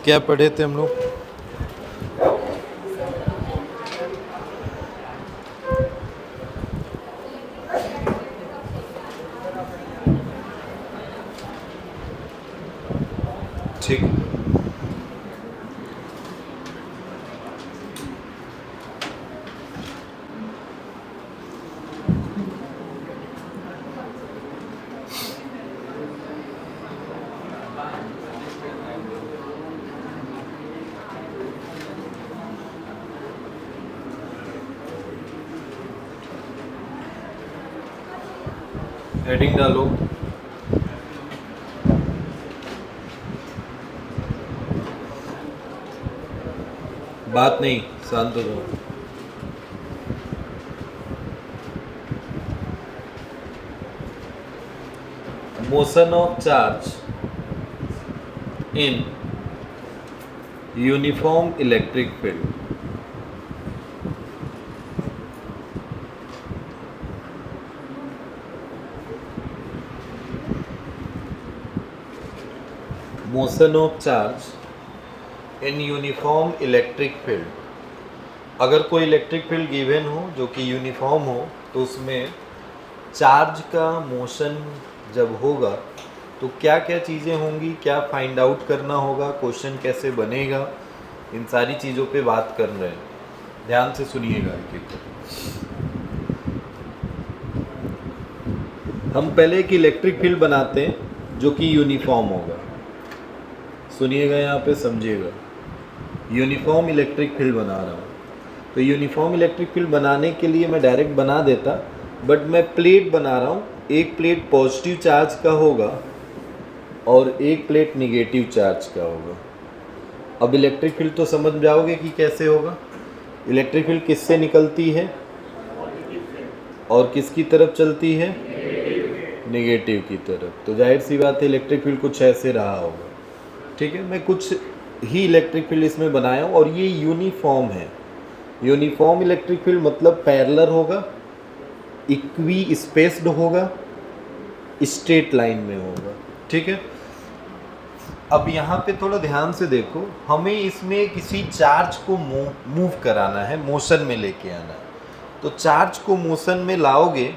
क्या पढ़े थे हम लोग? ठीक, हेडिंग डालो। बात नहीं, शांत हो जाओ। Motion of charge in uniform electric field. Motion of charge in uniform electric field. अगर कोई इलेक्ट्रिक फील्ड गिवन हो जो कि यूनिफॉर्म हो, तो उसमें चार्ज का मोशन जब होगा तो क्या क्या चीज़ें होंगी, क्या फाइंड आउट करना होगा, क्वेश्चन कैसे बनेगा, इन सारी चीज़ों पे बात कर रहे हैं। ध्यान से सुनिएगा एक एक। हम पहले एक इलेक्ट्रिक फील्ड बनाते हैं जो कि यूनिफॉर्म होगा। सुनिएगा, यहाँ पे समझिएगा। यूनिफॉर्म इलेक्ट्रिक फील्ड बना रहा हूँ, तो यूनिफॉर्म इलेक्ट्रिक फील्ड बनाने के लिए मैं डायरेक्ट बना देता, बट मैं प्लेट बना रहा हूँ। एक प्लेट पॉजिटिव चार्ज का होगा और एक प्लेट निगेटिव चार्ज का होगा। अब इलेक्ट्रिक फील्ड तो समझ जाओगे कि कैसे होगा। इलेक्ट्रिक फील्ड किससे निकलती है और किसकी तरफ चलती है? नेगेटिव की तरफ। तो जाहिर सी बात है इलेक्ट्रिक फील्ड कुछ ऐसे रहा होगा। ठीक है, मैं कुछ ही इलेक्ट्रिक फील्ड इसमें बनाया हूँ और ये यूनिफॉर्म है। यूनिफॉर्म इलेक्ट्रिक फील्ड मतलब पैरेलल होगा, इक्वी स्पेस्ड होगा, स्ट्रेट लाइन में होगा। ठीक है, अब यहाँ पे थोड़ा ध्यान से देखो, हमें इसमें किसी चार्ज को मूव कराना है, मोशन में लेके आना है। तो चार्ज को मोशन में लाओगे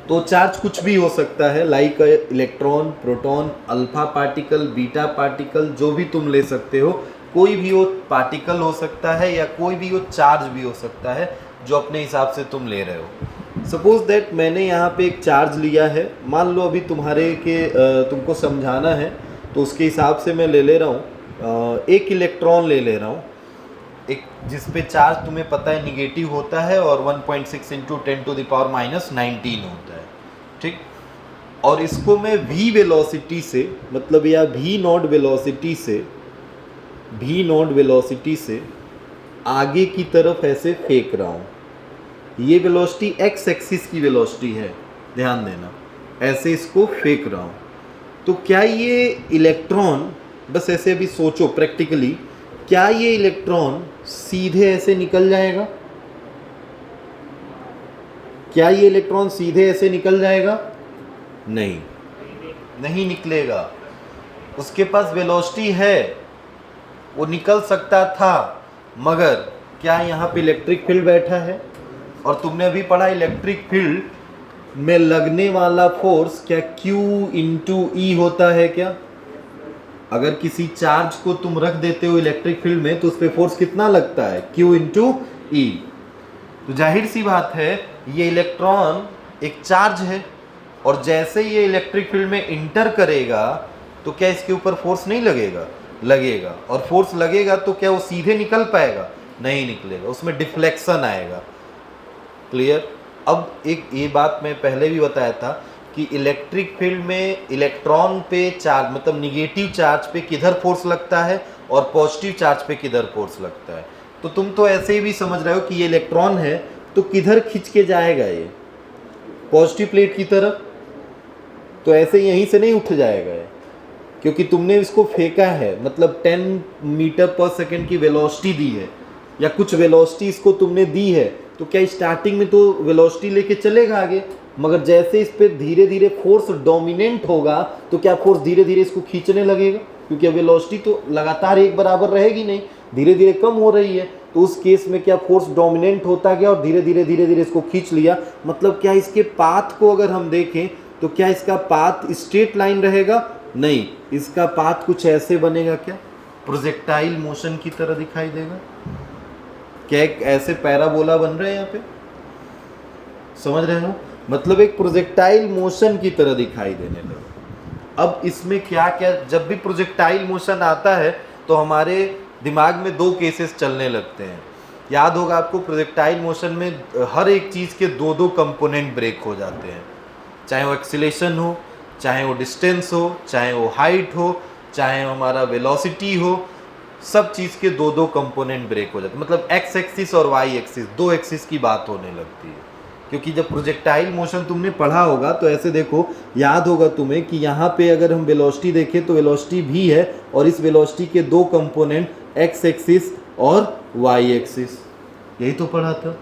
तो चार्ज कुछ भी हो सकता है, like electron, proton, alpha particle, beta particle, जो भी तुम ले सकते हो। कोई भी वो पार्टिकल हो सकता है या कोई भी वो चार्ज भी हो सकता है जो अपने हिसाब से तुम ले रहे हो। सपोज दैट मैंने यहाँ पे एक चार्ज लिया है, मान लो अभी तुम्हारे के तुमको समझाना है तो उसके हिसाब से मैं ले रहा हूँ। एक इलेक्ट्रॉन ले रहा हूँ, एक जिस पे चार्ज तुम्हें पता है निगेटिव होता है और 1.6 इंटू 10⁻⁻19 होता है। ठीक, और इसको मैं v वेलोसिटी से, मतलब या v नॉट वेलोसिटी से आगे की तरफ ऐसे फेंक रहा हूँ। ये वेलोसिटी x एक्सिस की वेलोसिटी है, ध्यान देना। ऐसे इसको फेंक रहा हूँ, तो क्या ये इलेक्ट्रॉन, बस ऐसे अभी सोचो प्रैक्टिकली, क्या ये इलेक्ट्रॉन सीधे ऐसे निकल जाएगा? क्या ये इलेक्ट्रॉन सीधे ऐसे निकल जाएगा? नहीं, नहीं निकलेगा। उसके पास वेलोसिटी है, वो निकल सकता था, मगर क्या यहाँ पे इलेक्ट्रिक फील्ड बैठा है? और तुमने अभी पढ़ा इलेक्ट्रिक फील्ड में लगने वाला फोर्स क्या Q इंटू ई होता है क्या? अगर किसी चार्ज को तुम रख देते हो इलेक्ट्रिक फील्ड में तो उस पर फोर्स कितना लगता है? Q इंटू ई। तो जाहिर सी बात है ये इलेक्ट्रॉन एक चार्ज है, और जैसे ये इलेक्ट्रिक फील्ड में इंटर करेगा तो क्या इसके ऊपर फोर्स नहीं लगेगा? लगेगा। और फोर्स लगेगा तो क्या वो सीधे निकल पाएगा? नहीं निकलेगा, उसमें डिफ्लेक्शन आएगा। क्लियर? अब एक ये बात मैं पहले भी बताया था कि इलेक्ट्रिक फील्ड में इलेक्ट्रॉन पे चार्ज, मतलब निगेटिव चार्ज पे किधर फोर्स लगता है और पॉजिटिव चार्ज पे किधर फोर्स लगता है। तो तुम तो ऐसे ही भी समझ रहे हो कि ये इलेक्ट्रॉन है तो किधर खींच के जाएगा? ये पॉजिटिव प्लेट की तरफ। तो ऐसे यहीं से नहीं उठ जाएगा ये, क्योंकि तुमने इसको फेंका है, मतलब 10 मीटर पर सेकेंड की वेलोसिटी दी है या कुछ वेलोसिटी इसको तुमने दी है, तो क्या स्टार्टिंग में तो वेलोसिटी लेके चलेगा आगे, मगर जैसे इस पे धीरे धीरे फोर्स डोमिनेंट होगा तो क्या फोर्स धीरे धीरे इसको खींचने लगेगा, क्योंकि वेलोसिटी तो लगातार एक बराबर रहेगी नहीं, धीरे धीरे कम हो रही है। तो उस केस में क्या फोर्स डोमिनेंट होता गया और धीरे धीरे इसको खींच लिया। मतलब क्या इसके पाथ को अगर हम देखें तो क्या इसका पाथ स्ट्रेट लाइन रहेगा, नहीं, इसका पाथ कुछ ऐसे बनेगा, क्या प्रोजेक्टाइल मोशन की तरह दिखाई देगा। क्या एक ऐसे पैराबोला बन रहे हैं यहाँ पे, समझ रहे हो, मतलब एक प्रोजेक्टाइल मोशन की तरह दिखाई देने लगा। अब इसमें क्या क्या, जब भी प्रोजेक्टाइल मोशन आता है तो हमारे दिमाग में दो केसेस चलने लगते हैं। याद होगा आपको, प्रोजेक्टाइल मोशन में हर एक चीज़ के दो दो कंपोनेंट ब्रेक हो जाते हैं, चाहे वो एक्सीलरेशन हो, चाहे वो डिस्टेंस हो, चाहे वो हाइट हो, चाहे हमारा वेलोसिटी हो, सब चीज़ के दो दो कंपोनेंट ब्रेक हो जाते हैं। मतलब एक्स एक्सिस और वाई एक्सिस, दो एक्सिस की बात होने लगती है। क्योंकि जब प्रोजेक्टाइल मोशन तुमने पढ़ा होगा तो ऐसे देखो, याद होगा तुम्हें कि यहाँ पे अगर हम वेलोसिटी देखें तो वेलोसिटी भी है और इस वेलोसिटी के दो कंपोनेंट एक्स एक्सिस और वाई एक्सिस, यही तो पढ़ा था।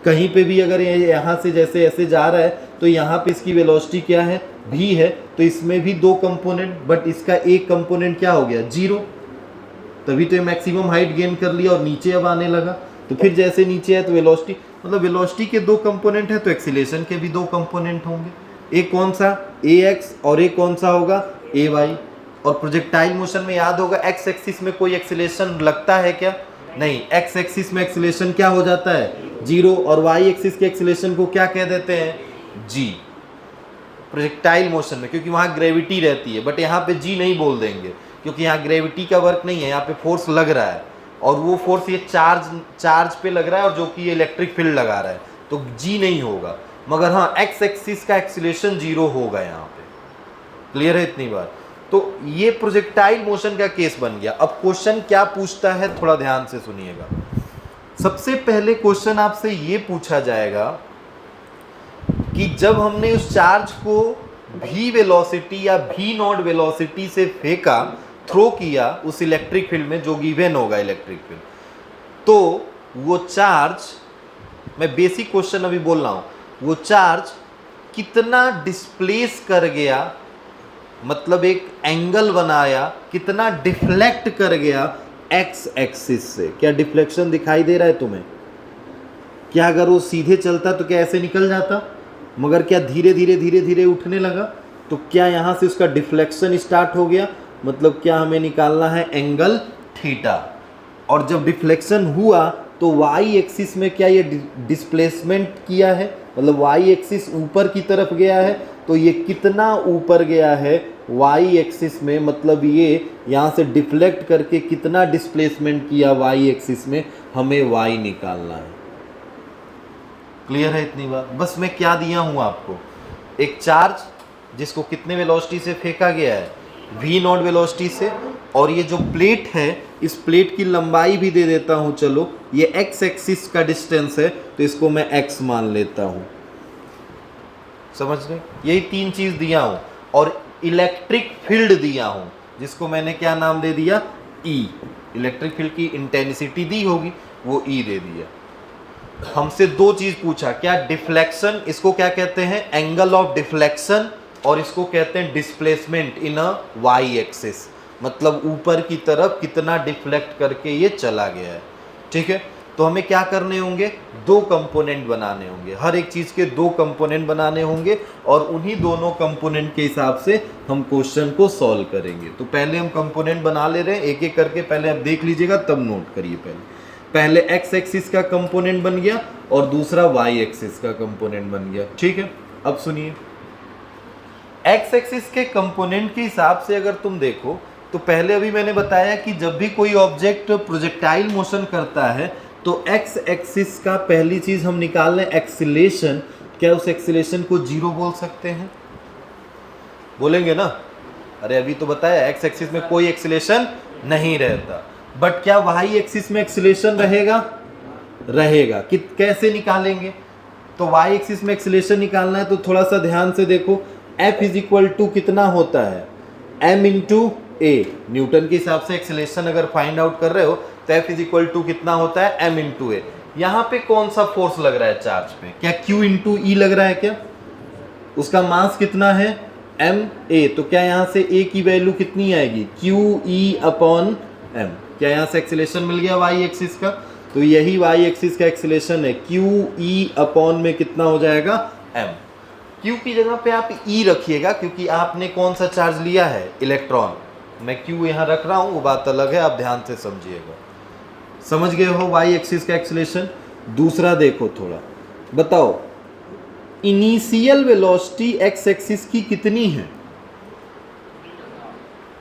कहीं पे भी अगर ये यहाँ से जैसे ऐसे जा रहा है तो यहाँ पे इसकी वेलोसिटी क्या है, भी है, तो इसमें भी दो कंपोनेंट, बट इसका एक कंपोनेंट क्या हो गया, जीरो, तभी तो ये मैक्सिमम हाइट गेन कर लिया और नीचे अब आने लगा। तो फिर जैसे नीचे है तो वेलोसिटी, मतलब वेलोसिटी के दो कंपोनेंट है तो एक्सीलरेशन के भी दो कंपोनेंट होंगे, एक कौन सा, ए एक्स, और एक कौन सा होगा, ए वाई। और प्रोजेक्टाइल मोशन में याद होगा एक्स एक्सिस में कोई एक्सीलरेशन लगता है क्या, नहीं, एक्स एक्सिस में एक्सीलरेशन क्या हो जाता है, जीरो, और वाई एक्सिस के एक्सीलरेशन को क्या कह देते हैं, जी, प्रोजेक्टाइल मोशन में, क्योंकि वहाँ ग्रेविटी रहती है। बट यहाँ पे जी नहीं बोल देंगे क्योंकि यहाँ ग्रेविटी का वर्क नहीं है, यहाँ पे फोर्स लग रहा है और वो फोर्स ये चार्ज पे लग रहा है और जो कि ये इलेक्ट्रिक फील्ड लगा रहा है, तो जी नहीं होगा। मगर हाँ, एक्स एक्सिस का एक्सीलरेशन जीरो होगा यहाँ पे, क्लियर है इतनी बार। तो ये प्रोजेक्टाइल मोशन का केस बन गया। अब क्वेश्चन क्या पूछता है, थोड़ा ध्यान से सुनिएगा। सबसे पहले क्वेश्चन आपसे ये पूछा जाएगा कि जब हमने उस चार्ज को v वेलोसिटी या v नॉट वेलोसिटी से फेंका, थ्रो किया उस इलेक्ट्रिक फील्ड में जो गिवन होगा इलेक्ट्रिक फील्ड, तो वो चार्ज, मैं बेसिक क्वेश्चन अभी बोल रहा हूं, वो चार्ज कितना डिस्प्लेस कर गया, मतलब एक एंगल बनाया, कितना डिफ्लेक्ट कर गया एक्स एक्सिस से। क्या डिफ्लेक्शन दिखाई दे रहा है तुम्हें? क्या अगर वो सीधे चलता तो क्या ऐसे निकल जाता, मगर क्या धीरे धीरे उठने लगा, तो क्या यहाँ से उसका डिफ्लेक्शन स्टार्ट हो गया। मतलब क्या हमें निकालना है, एंगल थीटा। और जब डिफ्लेक्शन हुआ तो वाई एक्सिस में क्या ये डिस्प्लेसमेंट किया है, मतलब वाई एक्सिस ऊपर की तरफ गया है, तो ये कितना ऊपर गया है वाई एक्सिस में, मतलब ये यहाँ से डिफ्लेक्ट करके कितना डिस्प्लेसमेंट किया वाई एक्सिस में, हमें वाई निकालना है। क्लियर है इतनी बात? बस मैं क्या दिया हूँ आपको, एक चार्ज जिसको कितने वेलोसिटी से फेंका गया है, v नॉट वेलोसिटी से, और ये जो प्लेट है इस प्लेट की लंबाई भी दे देता हूँ, चलो ये x एक्सिस का डिस्टेंस है तो इसको मैं x मान लेता हूँ। समझ गए? यही तीन चीज दिया हूँ और इलेक्ट्रिक फील्ड दिया हूँ जिसको मैंने क्या नाम दे दिया, E। इलेक्ट्रिक फील्ड की इंटेंसिटी दी होगी, वो E दे दिया। हमसे दो चीज पूछा, क्या डिफ्लेक्शन, इसको क्या कहते हैं, एंगल ऑफ डिफ्लेक्शन, और इसको कहते हैं displacement in a y axis, मतलब ऊपर की तरफ कितना डिफ्लेक्ट करके ये चला गया है। ठीक है, तो हमें क्या करने होंगे, दो कंपोनेंट बनाने होंगे, हर एक चीज के दो कंपोनेंट बनाने होंगे और उन्हीं दोनों कंपोनेंट के हिसाब से हम क्वेश्चन को सॉल्व करेंगे। तो पहले हम कंपोनेंट बना ले रहे हैं एक एक करके, पहले आप देख लीजिएगा तब नोट करिए। पहले एक्स एक्सिस का कंपोनेंट बन गया और दूसरा वाई एक्सिस का कंपोनेंट बन गया। ठीक है, अब सुनिए, एक्स एक्सिस के कंपोनेंट के हिसाब से अगर तुम देखो तो पहले अभी मैंने बताया कि जब भी कोई ऑब्जेक्ट प्रोजेक्टाइल मोशन करता है तो एक्स एक्सिस का पहली चीज हम निकाल लें एक्सीलरेशन। क्या उस एक्सीलरेशन को जीरो बोल सकते हैं? बोलेंगे ना, अरे अभी तो बताया एक्स एक्सिस में कोई एक्सीलरेशन नहीं रहता, बट क्या वाई एक्सिस में एक्सीलरेशन रहेगा? रहेगा। कैसे निकालेंगे? तो वाई एक्सिस में एक्सीलरेशन निकालना है तो थोड़ा सा ध्यान से देखो, F इज इक्वल टू कितना होता है, m इंटू ए। न्यूटन के हिसाब से एक्सीलरेशन अगर फाइंड आउट कर रहे हो तो F इज इक्वल टू कितना होता है, m इंटू ए। यहाँ पे कौन सा फोर्स लग रहा है चार्ज पे? क्या Q इंटू ई लग रहा है क्या? उसका मास कितना है? m a। तो क्या यहाँ से a की वैल्यू कितनी आएगी? Q e upon m। क्या यहाँ से एक्सीलरेशन मिल गया y एक्सिस का? तो यही y एक्सिस का एक्सीलरेशन है, Q e अपॉन में कितना हो जाएगा? m। Q की जगह पे आप e रखिएगा, क्योंकि आपने कौन सा चार्ज लिया है? इलेक्ट्रॉन। मैं Q यहाँ रख रहा हूँ, वो बात अलग है, आप ध्यान से समझिएगा। समझ गए हो y एक्सिस का एक्सीलरेशन? दूसरा देखो थोड़ा, बताओ इनिशियल वेलोसिटी x एक्सिस की कितनी है?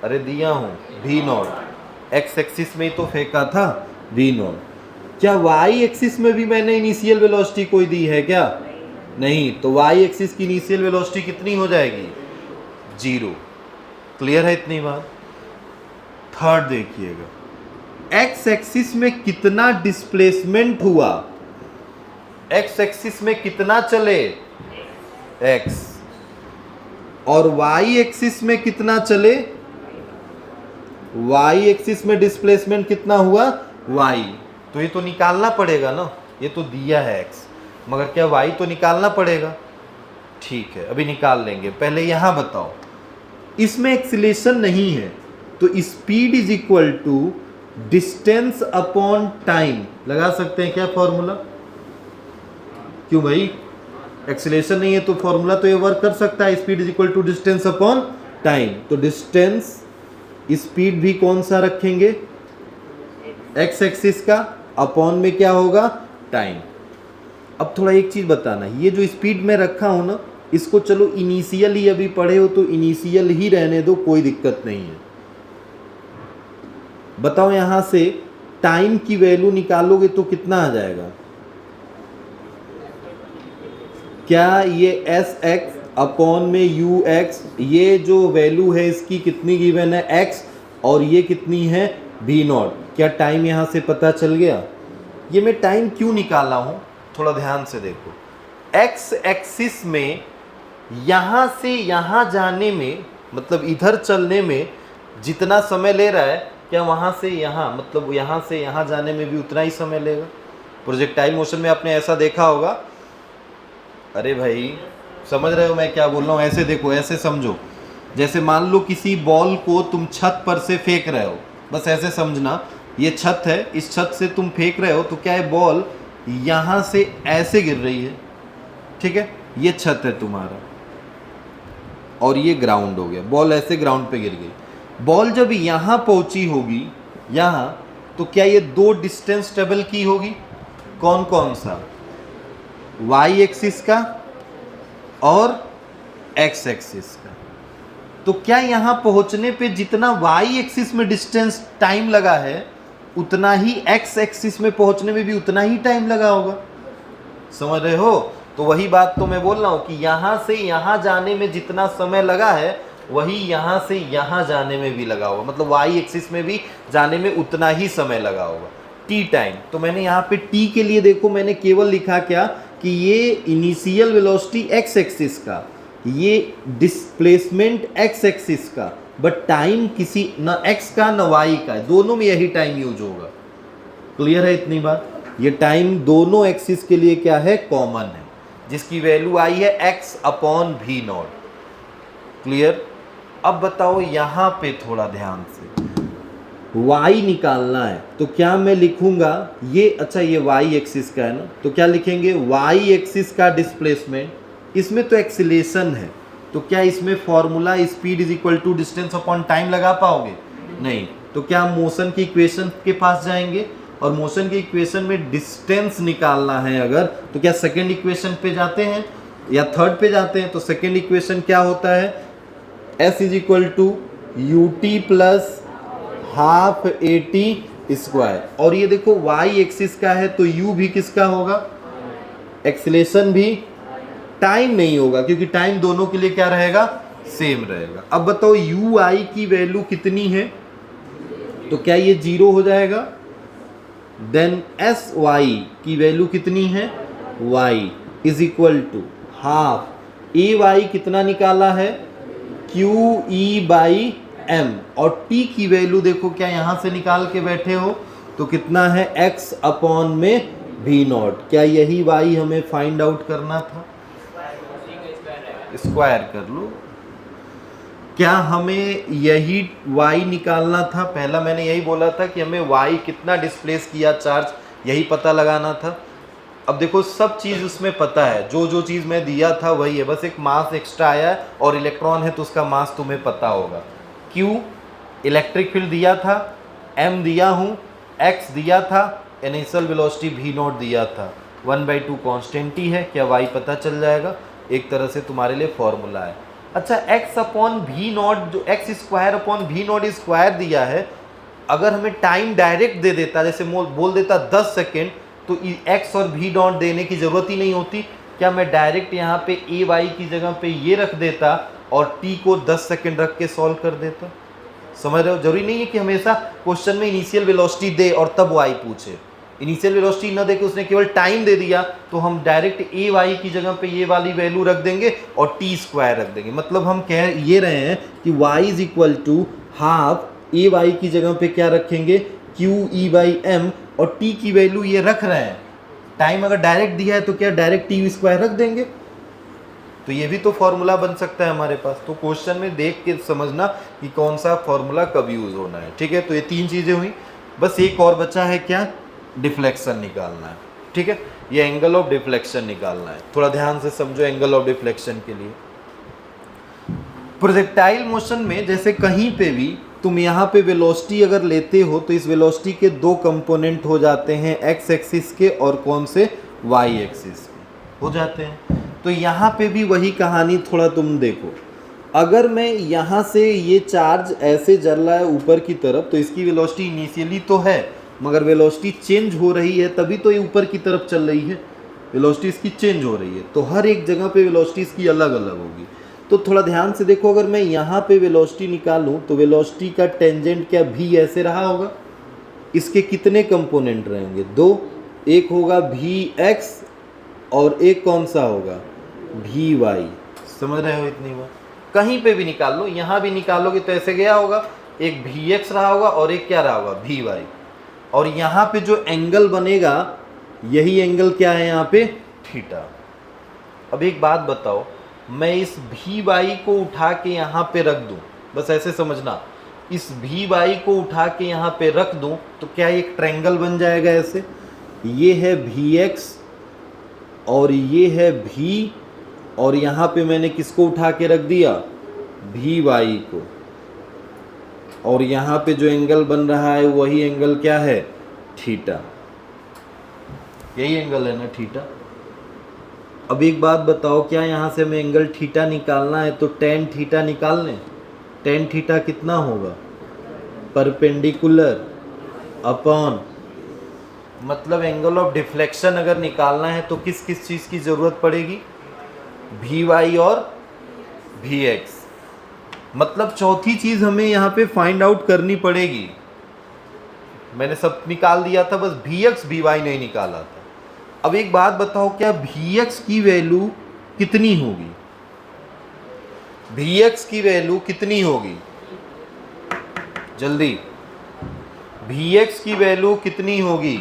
अरे दिया हूं, v नॉट। x एक्सिस में ही तो फेंका था, v नॉट। क्या y एक्सिस में भी मैंने इनिशियल वेलोसिटी कोई दी है क्या? नहीं। तो y एक्सिस की इनिशियल वेलोसिटी कितनी हो जाएगी? 0। क्लियर है इतनी बात? थर्ड देखिएगा, x एक्सिस में कितना डिस्प्लेसमेंट हुआ? x एक्सिस में कितना चले? x। और y एक्सिस में कितना चले? y एक्सिस में डिस्प्लेसमेंट कितना हुआ? y। तो ये तो निकालना पड़ेगा ना, ये तो दिया है x, मगर क्या y तो निकालना पड़ेगा। ठीक है, अभी निकाल लेंगे। पहले यहां बताओ, इसमें एक्सीलरेशन नहीं है, तो speed is equal to distance upon time लगा सकते हैं क्या फॉर्मूला? क्यों भाई? एक्सीलरेशन नहीं है तो फॉर्मूला तो ये वर्क कर सकता है, speed is equal to distance upon time. तो डिस्टेंस, स्पीड भी कौन सा रखेंगे? एक्स एक्सिस का, अपॉन में क्या होगा? टाइम। अब थोड़ा एक चीज बताना, ये जो स्पीड में रखा हूं ना, इसको चलो इनिशियल ही अभी पढ़े हो तो इनिशियल ही रहने दो, कोई दिक्कत नहीं है। बताओ यहां से टाइम की वैल्यू निकालोगे तो कितना आ जाएगा? क्या ये एस एक्स अपॉन में यू एक्स, ये जो वैल्यू है इसकी कितनी गिवन है? एक्स। और ये कितनी है? B not. क्या टाइम यहाँ से पता चल गया? ये मैं टाइम क्यों निकाला हूँ, थोड़ा ध्यान से देखो। एक्स एक्सिस में यहाँ से यहाँ जाने में, मतलब इधर चलने में जितना समय ले रहा है, क्या वहाँ से यहाँ, मतलब यहाँ से यहाँ जाने में भी उतना ही समय लेगा? प्रोजेक्टाइल मोशन में आपने ऐसा देखा होगा। अरे भाई समझ रहे हो मैं क्या बोल रहा हूँ? ऐसे देखो, ऐसे समझो, जैसे मान लो किसी बॉल को तुम छत पर से फेंक रहे हो, बस ऐसे समझना, ये छत है, इस छत से तुम फेंक रहे हो, तो क्या है, बॉल यहाँ से ऐसे गिर रही है, ठीक है, ये छत है तुम्हारा और ये ग्राउंड हो गया, बॉल ऐसे ग्राउंड पे गिर गई। बॉल जब यहाँ पहुँची होगी, यहाँ, तो क्या ये दो डिस्टेंस ट्रेवल की होगी? कौन कौन सा? y एक्सिस का और x एक्सिस का। तो क्या यहाँ पहुँचने पे जितना y एक्सिस में डिस्टेंस टाइम लगा है, उतना ही x एक्सिस में पहुँचने में भी उतना ही टाइम लगा होगा? समझ रहे हो? तो वही बात तो मैं बोल रहा हूँ कि यहाँ से यहाँ जाने में जितना समय लगा है, वही यहाँ से यहाँ जाने में भी लगा होगा, मतलब y एक्सिस में भी जाने में उतना ही समय लगा होगा, t टाइम। तो मैंने यहाँ पे t के लिए देखो, मैंने केवल लिखा क्या कि ये इनिशियल वेलोसिटी x एक्सिस का, ये डिस्प्लेसमेंट x एक्सिस का, बट टाइम किसी न x का न y का, दोनों में यही टाइम यूज होगा। क्लियर है इतनी बात? ये टाइम दोनों एक्सिस के लिए क्या है? कॉमन है, जिसकी वैल्यू आई है x upon v naught. Clear? अब बताओ यहाँ पे थोड़ा ध्यान से, y निकालना है, तो क्या मैं लिखूंगा ये, अच्छा ये y एक्सिस का है ना, तो क्या लिखेंगे? y एक्सिस का डिस्प्लेसमेंट, इसमें तो एक्सीलरेशन है, तो क्या इसमें formula speed is equal to distance upon time लगा पाओगे? नहीं। तो क्या हम मोशन की इक्वेशन के पास जाएंगे, और मोशन की इक्वेशन में डिस्टेंस निकालना है अगर, तो क्या सेकेंड इक्वेशन पे जाते हैं या थर्ड पे जाते हैं? तो सेकेंड इक्वेशन क्या होता है? s is equal to u t plus half a t square. और ये देखो y एक्सिस का है, तो u भी किसका होगा? एक्सीलरेशन भी, टाइम नहीं होगा, क्योंकि टाइम दोनों के लिए क्या रहेगा? सेम रहेगा। अब बताओ u i की वैल्यू कितनी है? तो क्या ये 0 हो जाएगा? देन s y की वैल्यू कितनी है? y is equal to half A y कितना निकाला है? क्यू ई बाई m, और t की वैल्यू देखो क्या यहाँ से निकाल के बैठे हो, तो कितना है? x अपॉन में भी नॉट। क्या यही वाई हमें फाइंड आउट करना था? स्क्वायर कर लो। क्या हमें यही y निकालना था? पहला मैंने यही बोला था कि हमें y कितना डिस्प्लेस किया चार्ज, यही पता लगाना था। अब देखो सब चीज़ उसमें पता है, जो जो चीज़ मैं दिया था वही है, बस एक मास एक्स्ट्रा आया है और इलेक्ट्रॉन है तो उसका मास तुम्हें पता होगा। Q इलेक्ट्रिक फील्ड दिया था, M दिया हूँ, X दिया था, इनिशियल वेलोसिटी v नॉट दिया था, 1/2 कांस्टेंट ही है। क्या y पता चल जाएगा? एक तरह से तुम्हारे लिए फॉर्मूला है। अच्छा, x अपॉन वी नॉट, जो x square upon v naught square दिया है, अगर हमें टाइम डायरेक्ट दे देता, जैसे बोल देता 10 सेकेंड, तो x और v नॉट देने की ज़रूरत ही नहीं होती। क्या मैं डायरेक्ट यहाँ पे ए वाई की जगह पे ये रख देता और t को 10 सेकेंड रख के सॉल्व कर देता? समझ रहे हो? जरूरी नहीं है कि हमेशा क्वेश्चन में इनिशियल वेलोसिटी दे और तब y पूछे। इनिशियल वेलोसिटी न दे के उसने केवल टाइम दे दिया तो हम डायरेक्ट ए वाई की जगह पे ये वाली वैल्यू रख देंगे और टी स्क्वायर रख देंगे। मतलब हम कह ये रहे हैं कि y is equal to half A y की जगह पे क्या रखेंगे, क्यू ई बाई एम, और t की वैल्यू ये रख रहे हैं। टाइम अगर डायरेक्ट दिया है तो क्या डायरेक्ट टी स्क्वायर रख देंगे? तो ये भी तो फॉर्मूला बन सकता है हमारे पास। तो क्वेश्चन में देख के समझना कि कौन सा फॉर्मूला कब यूज होना है। ठीक है, तो ये 3 चीजें हुई। बस एक और बचा है, क्या? डिफ्लेक्शन निकालना है। ठीक है, ये एंगल ऑफ डिफ्लेक्शन निकालना है। थोड़ा ध्यान से समझो एंगल ऑफ डिफ्लेक्शन के लिए। प्रोजेक्टाइल मोशन में जैसे कहीं पे भी तुम यहाँ पे वेलोसिटी अगर लेते हो तो इस वेलोसिटी के 2 कंपोनेंट हो जाते हैं, एक्स एक्सिस के और कौन से, वाई एक्सिस के हो जाते हैं। तो यहाँ पे भी वही कहानी, थोड़ा तुम देखो। अगर मैं यहाँ से ये चार्ज ऐसे जल रहा है ऊपर की तरफ, तो इसकी वेलोसिटी इनिशियली तो है, मगर वेलोसिटी चेंज हो रही है, तभी तो ये ऊपर की तरफ चल रही है। वेलोसिटी इसकी चेंज हो रही है, तो हर एक जगह पे वेलोसिटी इसकी अलग अलग होगी। तो थोड़ा ध्यान से देखो, अगर मैं यहाँ पे वेलोसिटी निकालूं तो वेलोसिटी का टेंजेंट क्या भी ऐसे रहा होगा? इसके कितने कंपोनेंट रहेंगे? 2। एक होगा भी एक्स और एक कौन सा होगा, भी वाई। समझ रहे हो इतनी बात? कहीं पे भी निकाल लो, यहाँ भी निकालोगे तो ऐसे गया होगा, एक भी एक्स रहा होगा और एक क्या रहा होगा, भी वाई। और यहाँ पे जो एंगल बनेगा, यही एंगल क्या है यहाँ पे, थीटा। अब एक बात बताओ, मैं इस भी वाई को उठा के यहाँ पे रख दूं, बस ऐसे समझना, इस भी वाई को उठा के यहाँ पे रख दूं तो क्या एक ट्रायंगल बन जाएगा ऐसे? ये है भी एक्स और ये है भी, और यहाँ पे मैंने किसको उठा के रख दिया, भी वाई को, और यहाँ पे जो एंगल बन रहा है वही एंगल क्या है, थीटा। यही एंगल है ना थीटा। अब एक बात बताओ, क्या यहाँ से हमें एंगल थीटा निकालना है तो टेन थीटा निकाल लें? टेन थीटा कितना होगा, परपेंडिकुलर अपॉन, मतलब एंगल ऑफ डिफ्लेक्शन अगर निकालना है तो किस किस चीज़ की ज़रूरत पड़ेगी, भी वाई और भी एक्स। मतलब चौथी चीज़ हमें यहाँ पे फाइंड आउट करनी पड़ेगी। मैंने सब निकाल दिया था, बस भी एक्स भी वाई नहीं निकाला था। अब एक बात बताओ, क्या भी एक्स की वैल्यू कितनी होगी, भी एक्स की वैल्यू कितनी होगी, जल्दी, भी एक्स की वैल्यू कितनी होगी,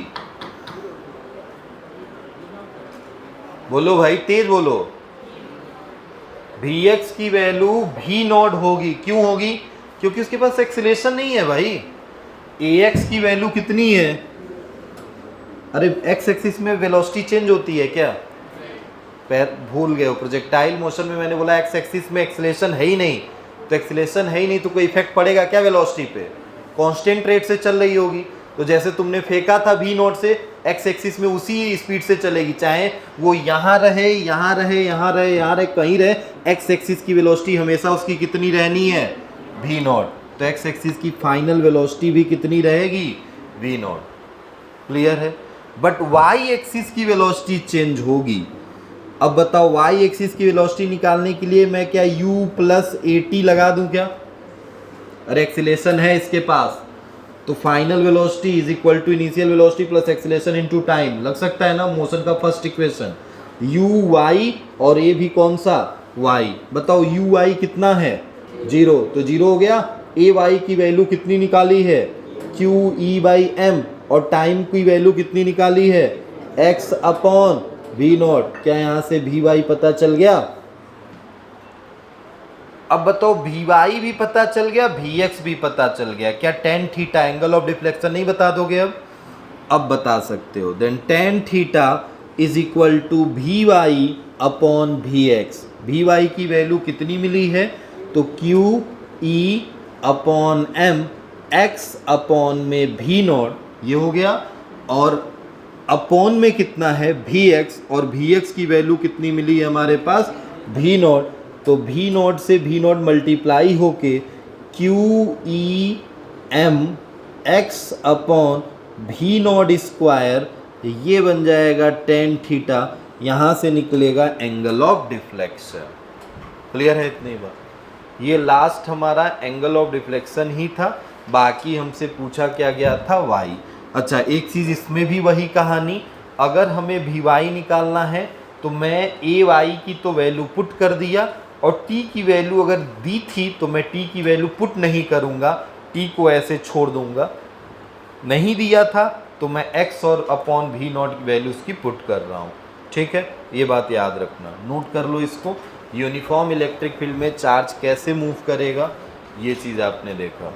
बोलो भाई तेज बोलो। भी एक्स की वैल्यू भी नॉट होगी। क्यों होगी? क्योंकि उसके पास एक्सीलरेशन नहीं है भाई। ए एक्स की वैल्यू कितनी है, अरे एक्स एक्सिस में वेलोसिटी चेंज होती है क्या, भूल गए हो? प्रोजेक्टाइल मोशन में मैंने बोला एक्स एक्सिस में एक्सीलरेशन है ही नहीं, तो एक्सीलरेशन है ही नहीं तो कोई इफेक्ट पड़ेगा क्या वेलोसिटी पे? कांस्टेंट रेट से चल रही होगी। तो जैसे तुमने फेंका था भी नॉट से, एक्स एक्सिस में उसी स्पीड से चलेगी, चाहे वो यहाँ रहे, यहाँ रहे, यहाँ रहे, यहाँ रहे, कहीं रहे, एक्स एक्सिस की वेलोसिटी हमेशा उसकी कितनी रहनी है, भी नॉट। तो एक्स एक्सिस की फाइनल वेलोसिटी भी कितनी रहेगी, भी नॉट। क्लियर है? बट वाई एक्सिस की वेलोसिटी चेंज होगी। अब बताओ, वाई एक्सिस की वेलोसिटी निकालने के लिए मैं क्या u प्लस AT लगा दूं क्या? अरे एक्सीलरेशन है इसके पास, तो final velocity is equal to initial velocity plus acceleration into time. लग सकता है ना मोशन का फर्स्ट इक्वेशन, u y और a भी कौन सा, y। बताओ u y कितना है, 0, तो 0 हो गया। a y की वैल्यू कितनी निकाली है, q e बाई m, और टाइम की वैल्यू कितनी निकाली है, x अपॉन वी नॉट। क्या यहाँ से वी वाई पता चल गया? अब बताओ, वी वाई भी पता चल गया, वी एक्स भी पता चल गया, क्या tan theta angle of deflection नहीं बता दोगे? अब बता सकते हो। Then tan theta is equal to V Y upon V X. V Y की वैल्यू कितनी मिली है? तो क्यू ई अपॉन एम, एक्स अपॉन में वी नॉट, ये हो गया। और अपॉन में कितना है? वी एक्स, और वी एक्स की वैल्यू कितनी मिली है हमारे पास? V naught. तो वी नॉट से वी नॉट मल्टीप्लाई होके q e m x upon v naught square, ये बन जाएगा टेन थीटा। यहाँ से निकलेगा एंगल ऑफ डिफ्लेक्शन। क्लियर है इतनी बात? ये लास्ट हमारा एंगल ऑफ डिफ्लेक्शन ही था, बाकी हमसे पूछा क्या गया था? वाई। अच्छा, एक चीज़ इसमें भी वही कहानी, अगर हमें वी वाई निकालना है तो मैं ए वाई की तो वैल्यू पुट कर दिया, और टी की वैल्यू अगर दी थी तो मैं टी की वैल्यू पुट नहीं करूँगा, टी को ऐसे छोड़ दूंगा। नहीं दिया था तो मैं x और अपॉन वी नॉट की वैल्यू उसकी पुट कर रहा हूँ। ठीक है, ये बात याद रखना, नोट कर लो इसको। यूनिफॉर्म इलेक्ट्रिक फील्ड में चार्ज कैसे मूव करेगा, ये चीज़ आपने देखा।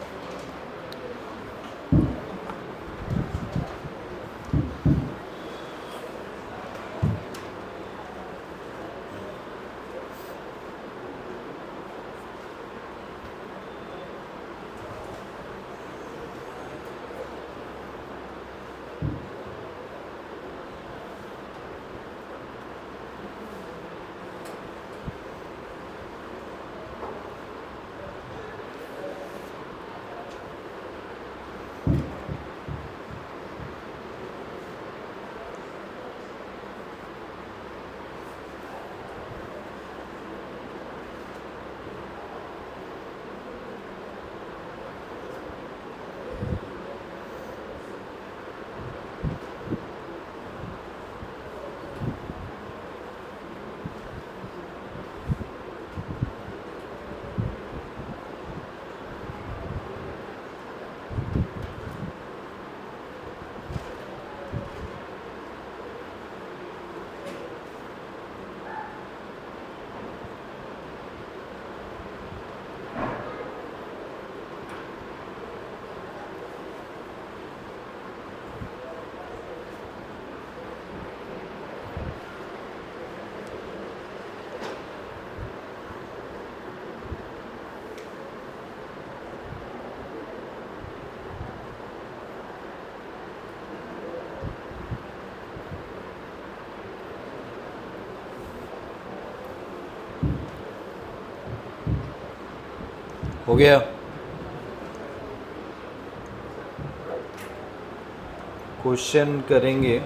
हो गया? क्वेश्चन करेंगे।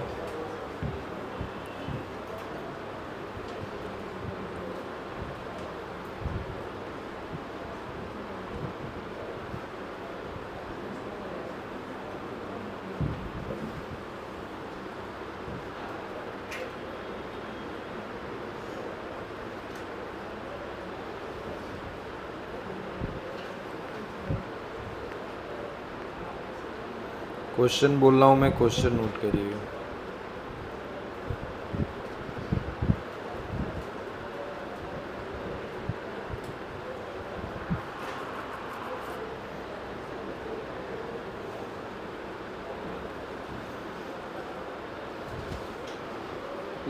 क्वेश्चन बोल रहा हूँ मैं, क्वेश्चन नोट करिएगा।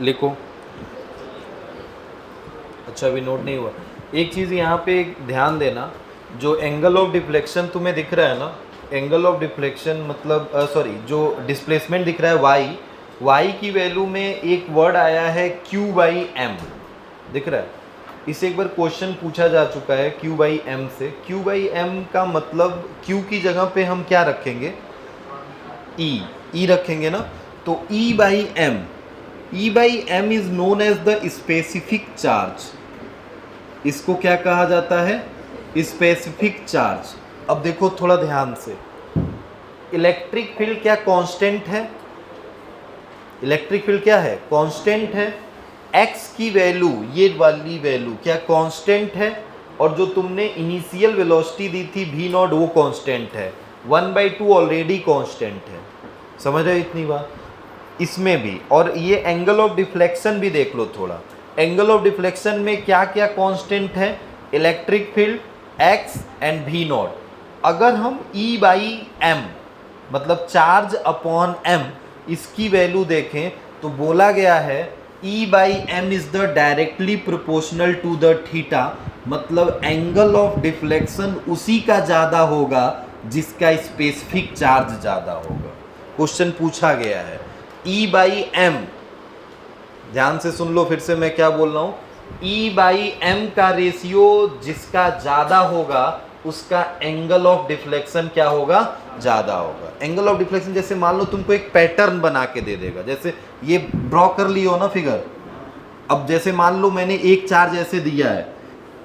लिखो। अच्छा, अभी नोट नहीं हुआ। एक चीज़ यहाँ पे ध्यान देना, जो एंगल ऑफ डिफ्लेक्शन तुम्हें दिख रहा है ना, एंगल ऑफ डिफ्लेक्शन मतलब सॉरी, जो डिस्प्लेसमेंट दिख रहा है वाई, वाई की वैल्यू में एक वर्ड आया है क्यू बाई एम, दिख रहा है? इसे एक बार क्वेश्चन पूछा जा चुका है क्यू बाई एम से। क्यू बाई एम का मतलब क्यू की जगह पे हम क्या रखेंगे? ई रखेंगे ना। तो E by M, E by M is known as the specific charge. इसको क्या कहा जाता है? Specific charge. अब देखो थोड़ा ध्यान से, इलेक्ट्रिक फील्ड क्या कांस्टेंट है? इलेक्ट्रिक फील्ड क्या है? कांस्टेंट है। एक्स की वैल्यू, ये वाली वैल्यू क्या कांस्टेंट है? और जो तुमने इनिशियल वेलोसिटी दी थी v नॉट, वो कांस्टेंट है। 1/2 ऑलरेडी कांस्टेंट है। समझ रहे हो इतनी बात? इसमें भी। और ये एंगल ऑफ डिफ्लेक्शन भी देख लो थोड़ा। एंगल ऑफ डिफ्लेक्शन में क्या क्या कांस्टेंट है? Electric field x and v नॉट। अगर हम E बाई m मतलब चार्ज अपॉन m इसकी वैल्यू देखें तो बोला गया है E बाई m is the directly proportional to the theta, मतलब एंगल ऑफ डिफ्लेक्शन उसी का ज़्यादा होगा जिसका स्पेसिफिक चार्ज ज़्यादा होगा। क्वेश्चन पूछा गया है E बाई m, ध्यान से सुन लो फिर से मैं क्या बोल रहा हूँ। E बाई m का रेशियो जिसका ज़्यादा होगा उसका एंगल ऑफ डिफ्लेक्शन क्या होगा? ज़्यादा होगा। एंगल ऑफ डिफ्लेक्शन जैसे मान लो तुमको एक पैटर्न बना के दे देगा, जैसे ये ड्रॉ कर लियो ना फिगर। अब जैसे मान लो मैंने एक चार्ज ऐसे दिया है,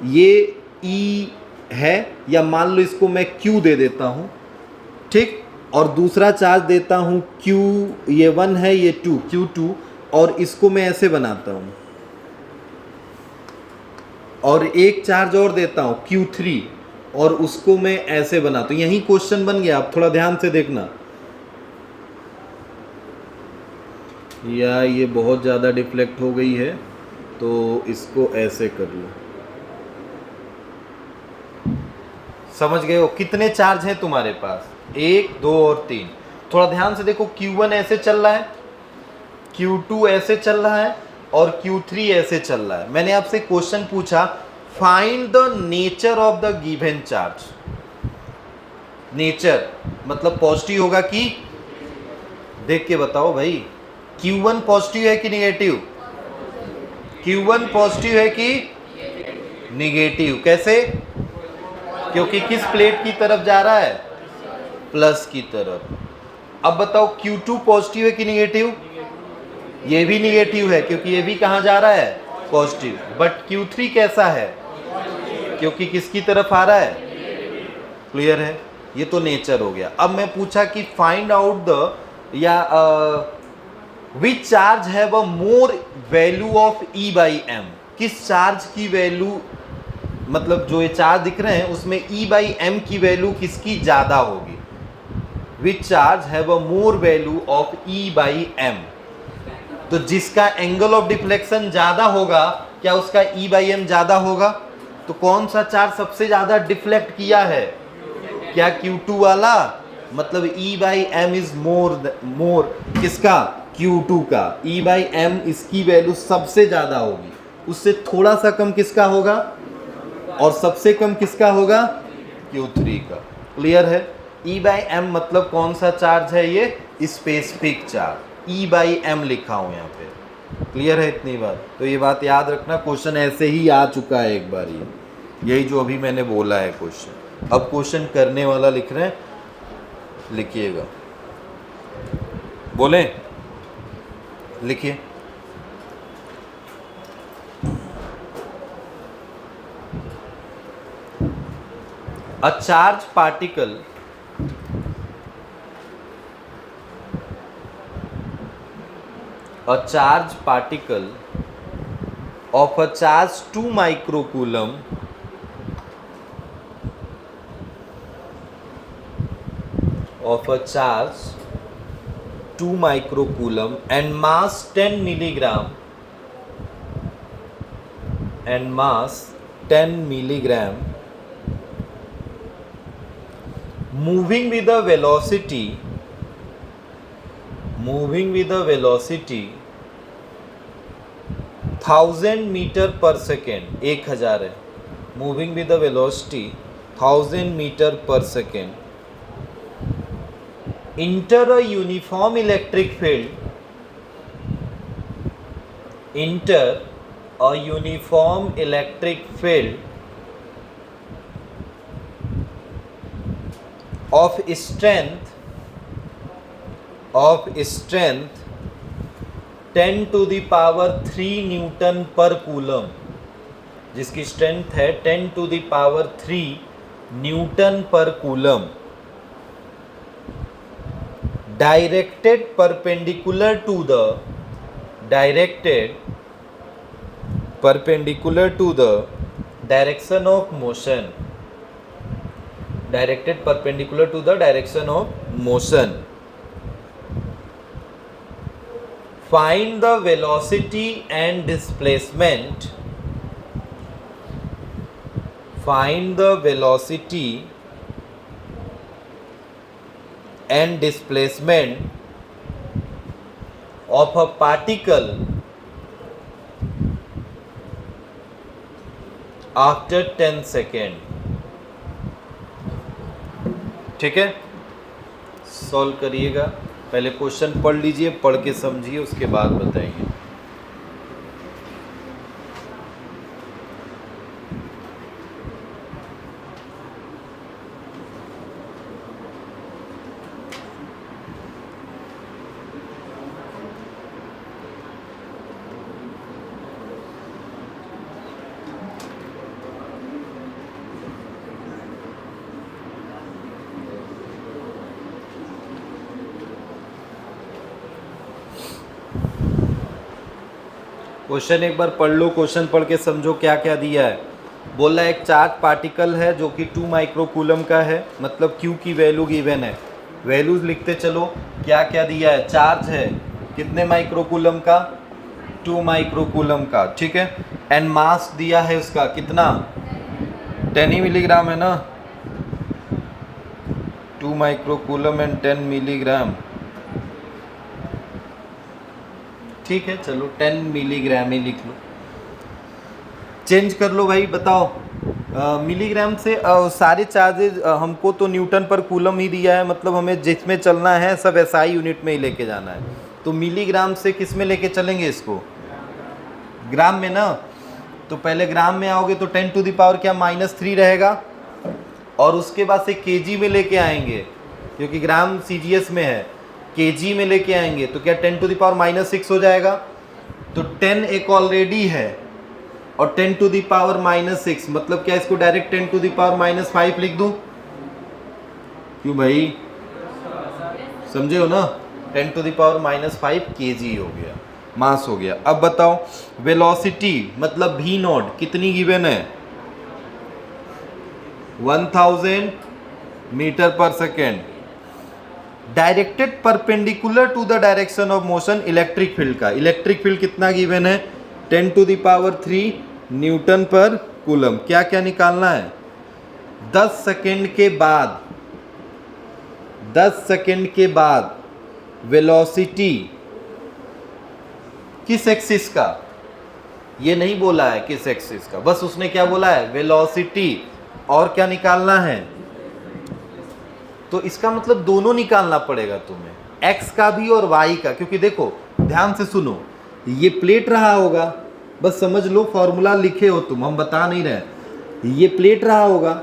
ये E है, या मान लो इसको मैं Q दे देता हूँ, ठीक, और दूसरा चार्ज देता हूँ Q, ये 1 है, ये 2, Q2, और इसको मैं ऐसे बनाता हूँ, और एक चार्ज और देता हूँ Q3 और उसको मैं ऐसे बनाता हूँ। यही क्वेश्चन बन गया। आप थोड़ा ध्यान से देखना, या ये बहुत ज़्यादा डिफ्लेक्ट हो गई है तो इसको ऐसे कर लो। समझ गए हो? कितने चार्ज हैं तुम्हारे पास? 1, 2 और 3। थोड़ा ध्यान से देखो, Q1 ऐसे चल रहा है, Q2 ऐसे चल रहा है और Q3 ऐसे चल रहा है। मैंने आपसे क्वेश्चन पूछा find the nature of the given charge. Nature मतलब पॉजिटिव होगा कि, देख के बताओ भाई, Q1 पॉजिटिव है कि निगेटिव? Q1 पॉजिटिव है कि निगेटिव? कैसे? क्योंकि किस प्लेट की तरफ जा रहा है? प्लस की तरफ। अब बताओ Q2 पॉजिटिव है कि निगेटिव? ये भी निगेटिव है क्योंकि ये भी कहाँ जा रहा है? पॉजिटिव। बट Q3 कैसा है? क्योंकि किसकी तरफ आ रहा है? क्लियर है? ये तो नेचर हो गया। अब मैं पूछा कि फाइंड आउट द, या which charge have a more value of E बाई m। किस चार्ज की वैल्यू, मतलब जो ये चार्ज दिख रहे हैं उसमें E बाई m की वैल्यू किसकी ज़्यादा होगी? Which charge have a more value of E बाई m। तो जिसका एंगल ऑफ डिफ्लेक्शन ज़्यादा होगा, क्या उसका E बाई m ज़्यादा होगा? तो कौन सा चार्ज सबसे ज़्यादा डिफ्लेक्ट किया है? क्या Q2 वाला? मतलब E बाई m इज मोर किसका? Q2 का। E बाई m इसकी वैल्यू सबसे ज़्यादा होगी, उससे थोड़ा सा कम किसका होगा? और सबसे कम किसका होगा? Q3 का। क्लियर है? E बाई m मतलब कौन सा चार्ज है? ये स्पेसिफिक चार्ज। E बाई m लिखा हूँ यहाँ पे। क्लियर है इतनी बात? तो ये बात याद रखना, क्वेश्चन ऐसे ही आ चुका है एक बार, यही जो अभी मैंने बोला है क्वेश्चन। अब क्वेश्चन करने वाला लिख रहे हैं, लिखिएगा। बोले? लिखिए। A charged particle of a charge 2 microcoulomb and mass 10 milligram moving with a velocity 1000 meter per second, 1000 है, moving with a velocity 1000 meter per second, enter a uniform electric field of strength 10 to the power 3 newton पर coulomb, जिसकी strength है 10 to the power 3 newton पर coulomb, directed perpendicular to the direction of motion, find the velocity and displacement, find the velocity and displacement of a particle after 10 second. ठीक है, solve करिएगा। पहले question पढ़ लीजिए, पढ़ के समझिए, उसके बाद बताइए। क्वेश्चन एक बार पढ़ लो, क्वेश्चन पढ़ के समझो क्या क्या दिया है। बोल रहा है एक चार्ज पार्टिकल है जो कि 2 माइक्रोकूलम का है, मतलब Q की वैल्यू गिवन है। वैल्यूज लिखते चलो, क्या क्या दिया है। चार्ज है कितने माइक्रोकूलम का, 2 माइक्रोकूलम का, ठीक है। एंड मास दिया है उसका कितना, 10 ही मिलीग्राम है ना, 2 माइक्रोकूलम एंड 10 मिलीग्राम, ठीक है। चलो 10 मिलीग्राम ही लिख लो, चेंज कर लो भाई। बताओ मिलीग्राम से सारे चार्जेज हमको तो न्यूटन पर कूलम ही दिया है, मतलब हमें जिसमें चलना है सब एसआई यूनिट में ही लेके जाना है। तो मिलीग्राम से किस में लेके चलेंगे इसको, ग्राम में ना। तो पहले ग्राम में आओगे तो 10 टू द पावर क्या -3 रहेगा, और उसके बाद से केजी में लेके आएंगे क्योंकि ग्राम सीजीएस में है, केजी में लेके आएंगे तो क्या 10 टू द पावर -6 हो जाएगा। तो 10 एक ऑलरेडी है और 10 टू द पावर -6, मतलब क्या इसको डायरेक्ट 10 टू द पावर -5 लिख दूं, क्यों भाई, समझे हो ना। 10 टू द पावर -5 केजी हो गया, मास हो गया। अब बताओ वेलोसिटी मतलब v नॉट कितनी गिवन है, 1000 मीटर पर second, directed perpendicular to the direction of motion electric field का। इलेक्ट्रिक फील्ड कितना गिवन है, 10 टू द पावर 3 न्यूटन पर कूलम। क्या क्या निकालना है, 10 सेकेंड के बाद, 10 सेकेंड के बाद वेलोसिटी किस एक्सिस का, ये नहीं बोला है किस एक्सिस का, बस उसने क्या बोला है वेलोसिटी, और क्या निकालना है। तो इसका मतलब दोनों निकालना पड़ेगा तुम्हें, x का भी और y का, क्योंकि देखो ध्यान से सुनो, ये प्लेट रहा होगा, बस समझ लो, फॉर्मूला लिखे हो तुम, हम बता नहीं रहे। ये प्लेट रहा होगा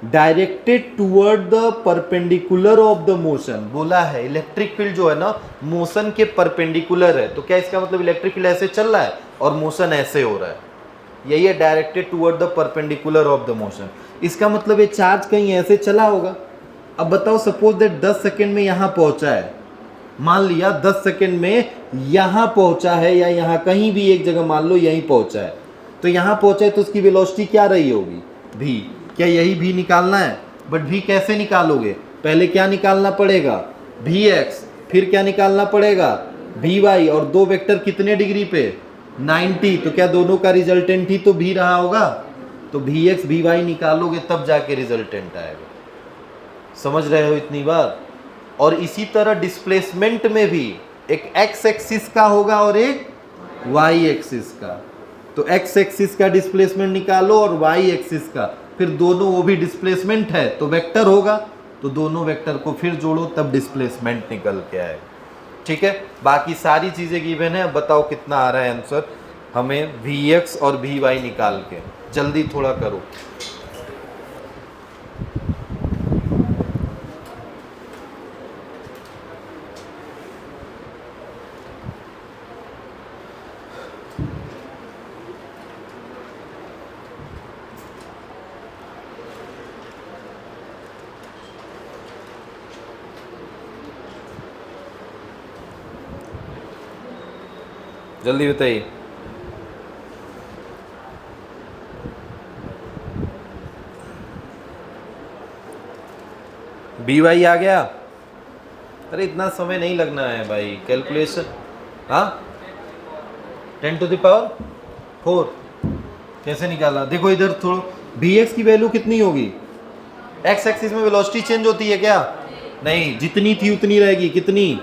directed toward the perpendicular of the motion, बोला है इलेक्ट्रिक फील्ड जो है ना मोशन के परपेंडिकुलर है। तो क्या इसका मतलब इलेक्ट्रिक फील्ड ऐसे चल रहा है और मोशन ऐसे हो रहा है, यही है directed toward the perpendicular of the motion. इसका मतलब ये चार्ज कहीं ऐसे चला होगा। अब बताओ सपोज दैट 10 सेकेंड में यहाँ पहुंचा है, मान लिया 10 सेकेंड में यहाँ पहुंचा है, या यहाँ कहीं भी एक जगह मान लो यहीं पहुंचा है, तो यहाँ पहुंचा है तो उसकी वेलोसिटी क्या रही होगी, v। क्या यही v निकालना है, बट v कैसे निकालोगे, पहले क्या निकालना पड़ेगा vx, फिर क्या निकालना पड़ेगा vy, और दो वेक्टर कितने डिग्री पे 90, तो क्या दोनों का रिजल्टेंट ही तो v रहा होगा। तो vx vy निकालोगे तब जाके रिजल्टेंट आएगा, समझ रहे हो इतनी बात। और इसी तरह डिस्प्लेसमेंट में भी एक x एक्सिस का होगा और एक y एक्सिस का। तो x एक्सिस का डिस्प्लेसमेंट निकालो और y एक्सिस का, फिर दोनों वो भी डिस्प्लेसमेंट है तो वेक्टर होगा, तो दोनों वेक्टर को फिर जोड़ो तब डिस्प्लेसमेंट निकल के आएगा, ठीक है। बाकी सारी चीज़ें गिवन है। अब बताओ कितना आ रहा है आंसर हमें vx और vy निकाल के, जल्दी थोड़ा करो। जल्दी बताइए। BY आ गया, अरे इतना समय नहीं लगना है भाई, कैलकुलेशन हाँ 10⁴ कैसे निकाला? देखो इधर थोड़ा Vx की वैल्यू कितनी होगी? एक्स एक्सिस में वेलोसिटी चेंज होती है क्या? नहीं, जितनी थी उतनी रहेगी। कितनी?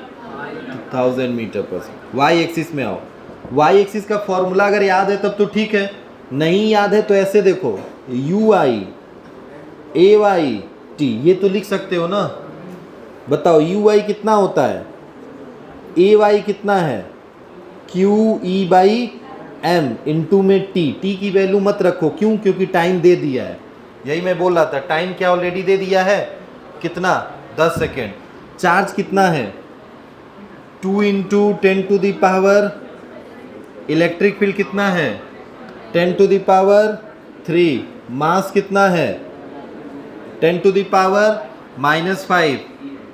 1000 मीटर पर सेकेंड। वाई एक्सिस में आओ। वाई एक्सिस का फॉर्मूला अगर याद है तब तो ठीक है, नहीं याद है तो ऐसे देखो, u i a y t, ये तो लिख सकते हो ना। बताओ यू आई कितना होता है, ए वाई कितना है, q e by m into में टी। टी की वैल्यू मत रखो, क्यों? क्योंकि टाइम दे दिया है, यही मैं बोल रहा था। टाइम क्या ऑलरेडी दे दिया है, कितना? 10 सेकेंड। चार्ज कितना है? 2 इंटू 10⁻, इलेक्ट्रिक फील्ड कितना है? 10⁻3। मास कितना है? 10⁻⁻5।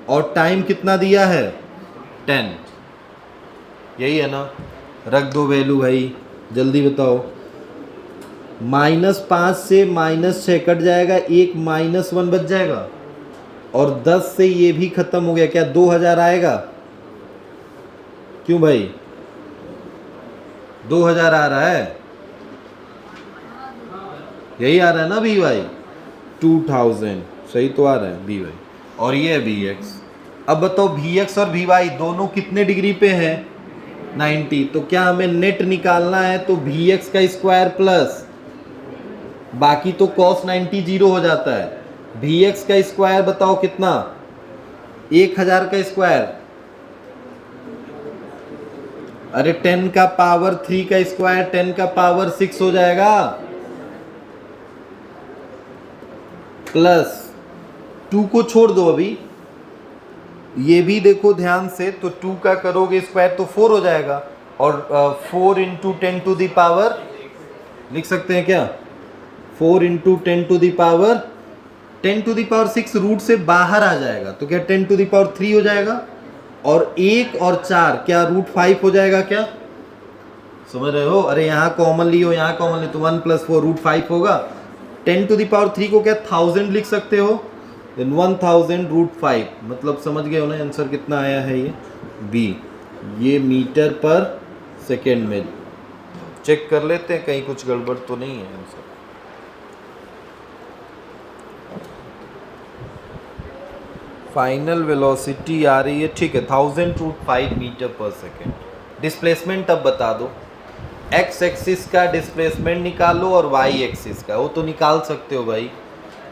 और टाइम कितना दिया है? 10। यही है ना? रख दो वैल्यू भाई, जल्दी बताओ। -5 से -6 कट जाएगा, एक -1 बच जाएगा, और 10 से ये भी खत्म हो गया। क्या 2000 आएगा? क्यों भाई 2000 आ रहा है? यही आ रहा है ना बी वाई? 2000 सही तो आ रहा है बी वाई। और ये है बी एक्स। अब बताओ वी एक्स और वी वाई दोनों कितने डिग्री पे हैं? 90। तो क्या हमें नेट निकालना है तो वी एक्स का स्क्वायर प्लस, बाकी तो cos 90 जीरो हो जाता है। वी एक्स का स्क्वायर बताओ कितना? 1000 का स्क्वायर, अरे 10 का पावर 3 का स्क्वायर 10 का पावर 6 हो जाएगा, प्लस 2 को छोड़ दो अभी, ये भी देखो ध्यान से, तो 2 का करोगे स्क्वायर तो 4 हो जाएगा, और 4 इंटू 10⁻, लिख सकते हैं क्या? 4 इंटू 10⁻6 रूट से बाहर आ जाएगा, तो क्या 10⁻3 हो जाएगा, और 1 और 4 क्या √5 हो जाएगा क्या? समझ रहे हो? अरे यहाँ कॉमन लियो, यहाँ कॉमन लियो, तो 1 + 4 √5 होगा। 10⁻3 को क्या 1000 लिख सकते हो, देन 1000 √5, मतलब समझ गए हो ना आंसर कितना आया है ये बी। ये मीटर पर सेकेंड में। चेक कर लेते हैं कहीं कुछ गड़बड़ तो नहीं है आंसर। फाइनल वेलोसिटी आ रही है, ठीक है, 1000 √5 मीटर पर सेकेंड। डिस्प्लेसमेंट अब बता दो, एक्स एक्सिस का डिस्प्लेसमेंट निकालो और वाई एक्सिस का, वो तो निकाल सकते हो भाई।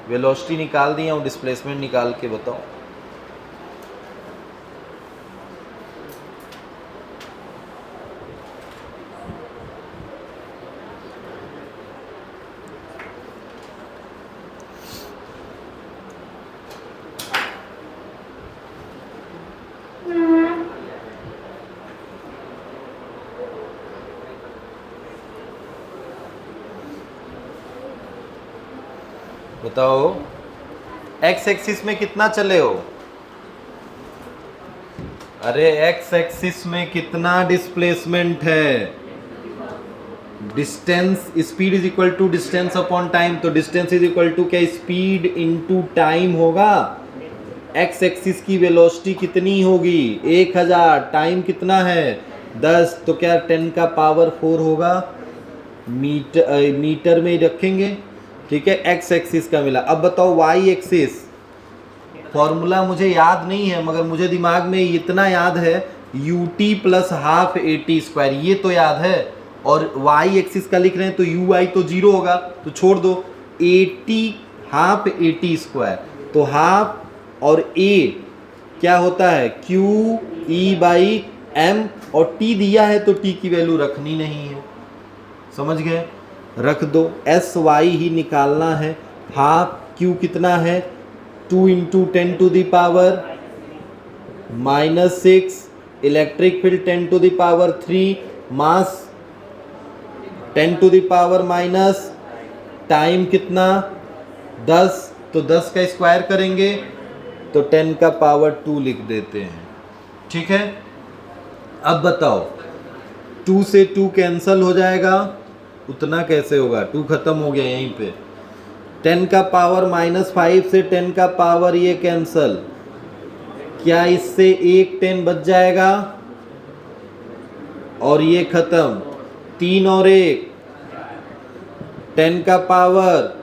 वेलोसिटी निकाल दिया हूँ, डिस्प्लेसमेंट निकाल के बताओ। बताओ एक्स एक्सिस में कितना चले हो? अरे एक्स एक्सिस में कितना डिस्प्लेसमेंट है? Distance, speed is equal to distance upon time, तो डिस्टेंस इज इक्वल टू क्या, स्पीड इनटू टाइम होगा। एक्स एक्सिस की वेलोसिटी कितनी होगी? 1000। टाइम कितना है? 10, तो क्या 10 का पावर 4 होगा। मीटर में ही रखेंगे, ठीक है। एक्स एक्सिस का मिला। अब बताओ वाई एक्सिस, फॉर्मूला मुझे याद नहीं है मगर मुझे दिमाग में इतना याद है, ut + ½ AT², ये तो याद है। और वाई एक्सिस का लिख रहे हैं तो यू आई तो 0 होगा, तो छोड़ दो। ½ AT², तो हाफ और a क्या होता है, QE/m, और t दिया है तो t की वैल्यू रखनी नहीं है। समझ गए? रख दो। एस वाई ही निकालना है। हाफ क्यू कितना है, 2 इंटू 10⁻⁻6, इलेक्ट्रिक फील्ड 10⁻3, मास 10⁻⁻, टाइम कितना 10, तो 10 का स्क्वायर करेंगे तो 10 का पावर 2 लिख देते हैं, ठीक है। अब बताओ 2 से 2 कैंसल हो जाएगा, उतना कैसे होगा, 2 खत्म हो गया यहीं पे। 10 का पावर -5 से 10 का पावर ये कैंसल, क्या इससे एक 10 बच जाएगा? और ये खत्म, 3 और 1 10 का पावर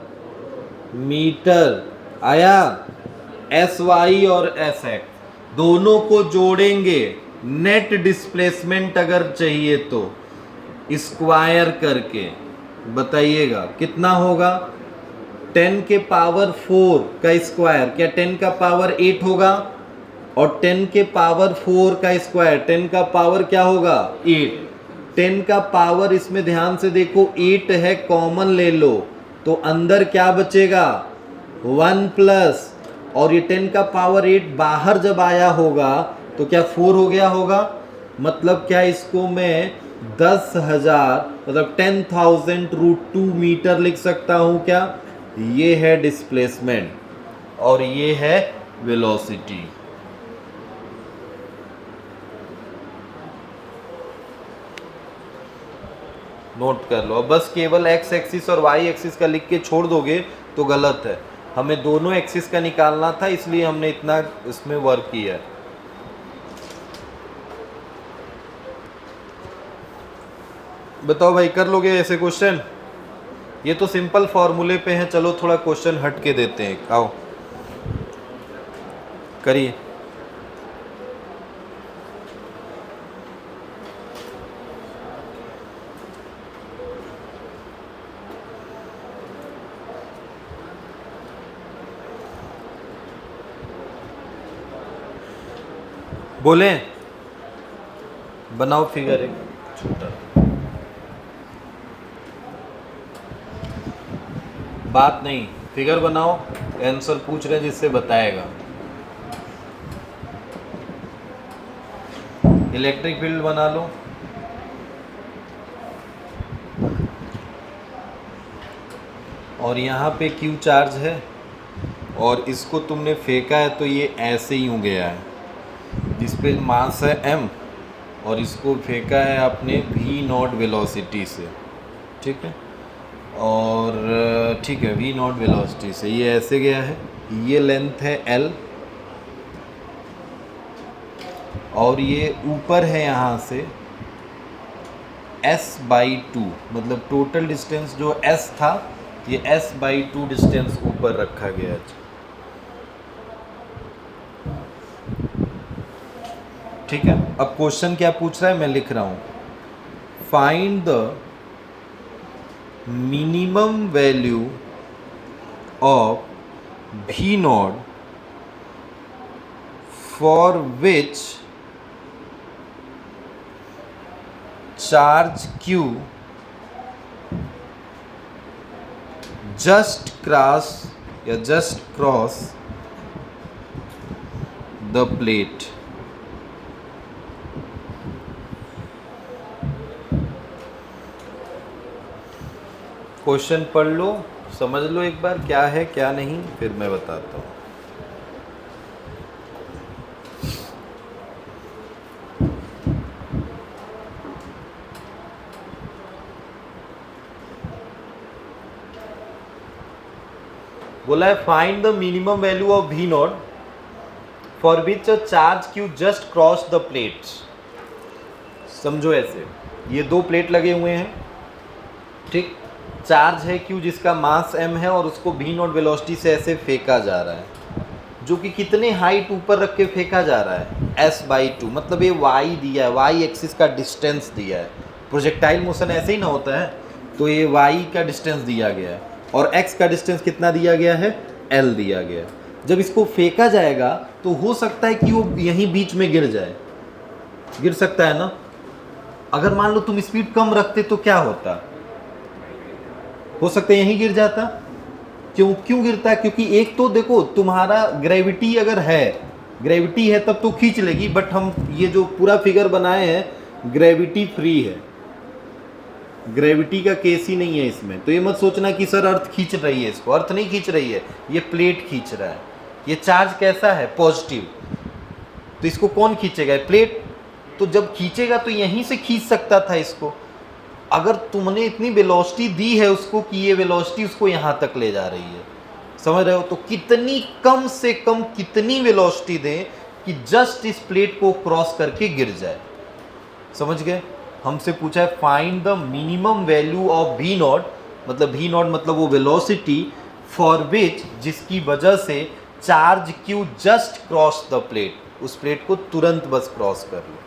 मीटर आया। एस वाई और एस एक्स दोनों को जोड़ेंगे, नेट डिस्प्लेसमेंट अगर चाहिए तो स्क्वायर करके बताइएगा कितना होगा। 10 के पावर 4 का स्क्वायर, क्या 10 का पावर 8 होगा? और 10 के पावर 4 का स्क्वायर, 10 का पावर क्या होगा? 8। 10 का पावर, इसमें ध्यान से देखो 8 है, कॉमन ले लो तो अंदर क्या बचेगा? 1 प्लस, और ये 10 का पावर 8 बाहर जब आया होगा तो क्या 4 हो गया होगा? मतलब क्या इसको मैं 10,000 मतलब 10,000√2 मीटर लिख सकता हूं क्या? ये है डिस्प्लेसमेंट और ये है वेलोसिटी। नोट कर लो। अब बस केवल एक्स एक्सिस और वाई एक्सिस का लिख के छोड़ दोगे तो गलत है, हमें दोनों एक्सिस का निकालना था, इसलिए हमने इतना इसमें वर्क किया है। बताओ भाई, कर लोगे ऐसे क्वेश्चन? ये तो सिंपल फॉर्मूले पे हैं, चलो थोड़ा क्वेश्चन हट के देते हैं, आओ करिए। बोले बनाओ फिगर एक छोटा। बात नहीं, फिगर बनाओ, आंसर पूछ रहे जिससे बताएगा। इलेक्ट्रिक फील्ड बना लो। और यहाँ पे क्यू चार्ज है और इसको तुमने फेंका है तो ये ऐसे ही यूँ गया है, जिस पे मास है m और इसको फेंका है आपने v0 वेलोसिटी से, ठीक है। और ठीक है, v0 वेलोसिटी से ये ऐसे गया है, ये लेंथ है l और ये ऊपर है यहाँ से s/2, मतलब टोटल डिस्टेंस जो s था ये s/2 डिस्टेंस ऊपर रखा गया है, ठीक है। अब क्वेश्चन क्या पूछ रहा है मैं लिख रहा हूं, find the minimum value of v0 for which charge q just cross the plate. Question पढ़ लो, समझ लो एक बार क्या है क्या नहीं, फिर मैं बताता हूँ। बोला है find the minimum value of v0 for which a charge q just cross the plates. समझो ऐसे, ये दो प्लेट लगे हुए हैं, ठीक, चार्ज है q जिसका मास m है और उसको v0 वेलोसिटी से ऐसे फेंका जा रहा है, जो कि कितने हाइट ऊपर रख के फेंका जा रहा है? s/2, मतलब ये y दिया है, y एक्सिस का डिस्टेंस दिया है, प्रोजेक्टाइल मोशन ऐसे ही ना होता है, तो ये y का डिस्टेंस दिया गया है और x का डिस्टेंस कितना दिया गया है? l दिया गया है। जब इसको फेंका जाएगा तो हो सकता है कि वो यहीं बीच में गिर जाए, गिर सकता है ना। अगर मान लो तुम स्पीड कम रखते तो क्या होता? हो सकता है यहीं गिर जाता। क्यों गिरता है? क्योंकि एक तो देखो, तुम्हारा ग्रेविटी अगर है, ग्रेविटी है तब तो खींच लेगी, बट हम ये जो पूरा फिगर बनाए हैं ग्रेविटी फ्री है, ग्रेविटी का केस ही नहीं है इसमें। तो ये मत सोचना कि सर अर्थ खींच रही है इसको, अर्थ नहीं खींच रही है, ये प्लेट खींच रहा है। ये चार्ज कैसा है? पॉजिटिव, तो इसको कौन खींचेगा? प्लेट। तो जब खींचेगा तो यहीं से खींच सकता था इसको। अगर तुमने इतनी वेलोसिटी दी है उसको कि ये वेलोसिटी उसको यहाँ तक ले जा रही है, समझ रहे हो, तो कितनी कम से कम कितनी वेलोसिटी दें कि जस्ट इस प्लेट को क्रॉस करके गिर जाए। समझ गए? हमसे पूछा है find the minimum value of v naught, मतलब वी नॉट मतलब वो वेलोसिटी फॉर विच, जिसकी वजह से charge q just cross the plate, उस प्लेट को तुरंत बस क्रॉस कर लो।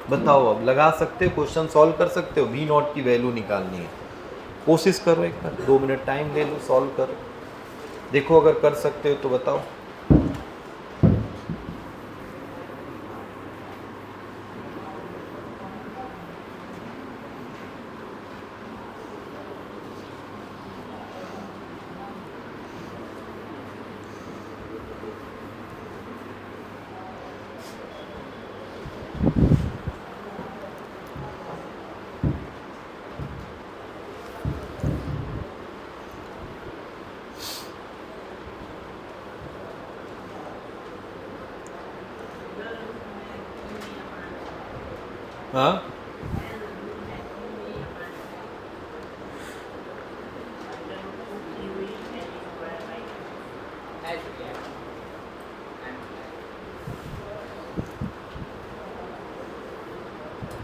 बताओ, अब लगा सकते हो, क्वेश्चन सॉल्व कर सकते हो, वी नॉट की वैल्यू निकालनी है, कोशिश करो एक बार, 2 मिनट टाइम ले लो, सॉल्व करो, देखो अगर कर सकते हो तो बताओ। हाँ,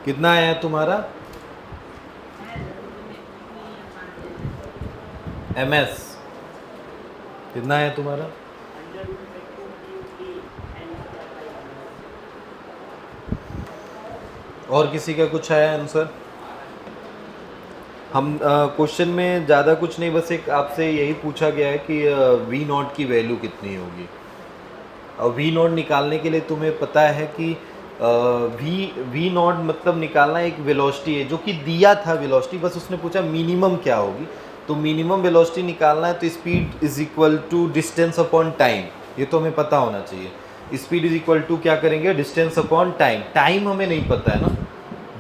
कितना आया है तुम्हारा MS, कितना है तुम्हारा? और किसी का कुछ आया आंसर? हम क्वेश्चन में ज़्यादा कुछ नहीं, बस एक आपसे यही पूछा गया है कि वी नॉट की वैल्यू कितनी होगी। और वी नॉट निकालने के लिए तुम्हें पता है कि वी नॉट मतलब निकालना एक वेलोसिटी है, जो कि दिया था वेलोसिटी, बस उसने पूछा मिनिमम क्या होगी, तो मिनिमम वेलोसिटी निकालना है तो speed is equal to distance upon time, ये तो हमें पता होना चाहिए। स्पीड इज इक्वल टू क्या करेंगे, डिस्टेंस अपॉन टाइम, टाइम हमें नहीं पता है ना,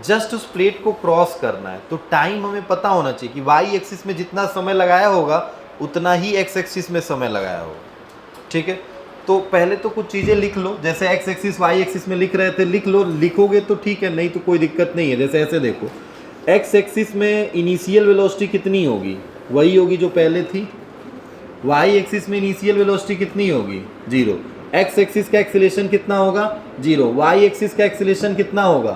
जस्ट उस प्लेट को क्रॉस करना है, तो टाइम हमें पता होना चाहिए कि वाई एक्सिस में जितना समय लगाया होगा उतना ही एक्स एक्सिस में समय लगाया होगा। ठीक है, तो पहले तो कुछ चीज़ें लिख लो, जैसे एक्स एक्सिस वाई एक्सिस में लिख रहे थे लिख लो, लिखोगे तो ठीक है, नहीं तो कोई दिक्कत नहीं है। जैसे ऐसे देखो, एक्स एक्सिस में इनिशियल वेलोसिटी कितनी होगी, वही होगी जो पहले थी। वाई एक्सिस में इनिशियल वेलोसिटी कितनी होगी, 0। एक्स एक्सिस का एक्सीलरेशन कितना होगा, 0। वाई एक्सिस का एक्सीलरेशन कितना होगा,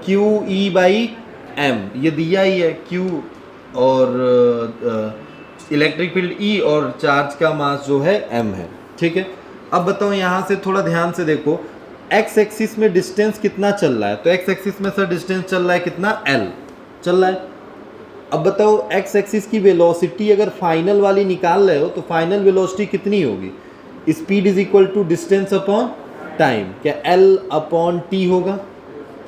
क्यू ई बाई एम, ये दिया ही है, क्यू और इलेक्ट्रिक फील्ड ई और चार्ज का मास जो है एम है। ठीक है, अब बताओ यहाँ से थोड़ा ध्यान से देखो, एक्स एक्सिस में डिस्टेंस कितना चल रहा है, तो एक्स एक्सिस में सर डिस्टेंस चल रहा है कितना, एल चल रहा है। अब बताओ एक्स एक्सिस की वेलोसिटी अगर फाइनल वाली निकाल रहे हो तो फाइनल वेलोसिटी कितनी होगी, speed is equal to distance upon time, क्या एल अपॉन टी होगा।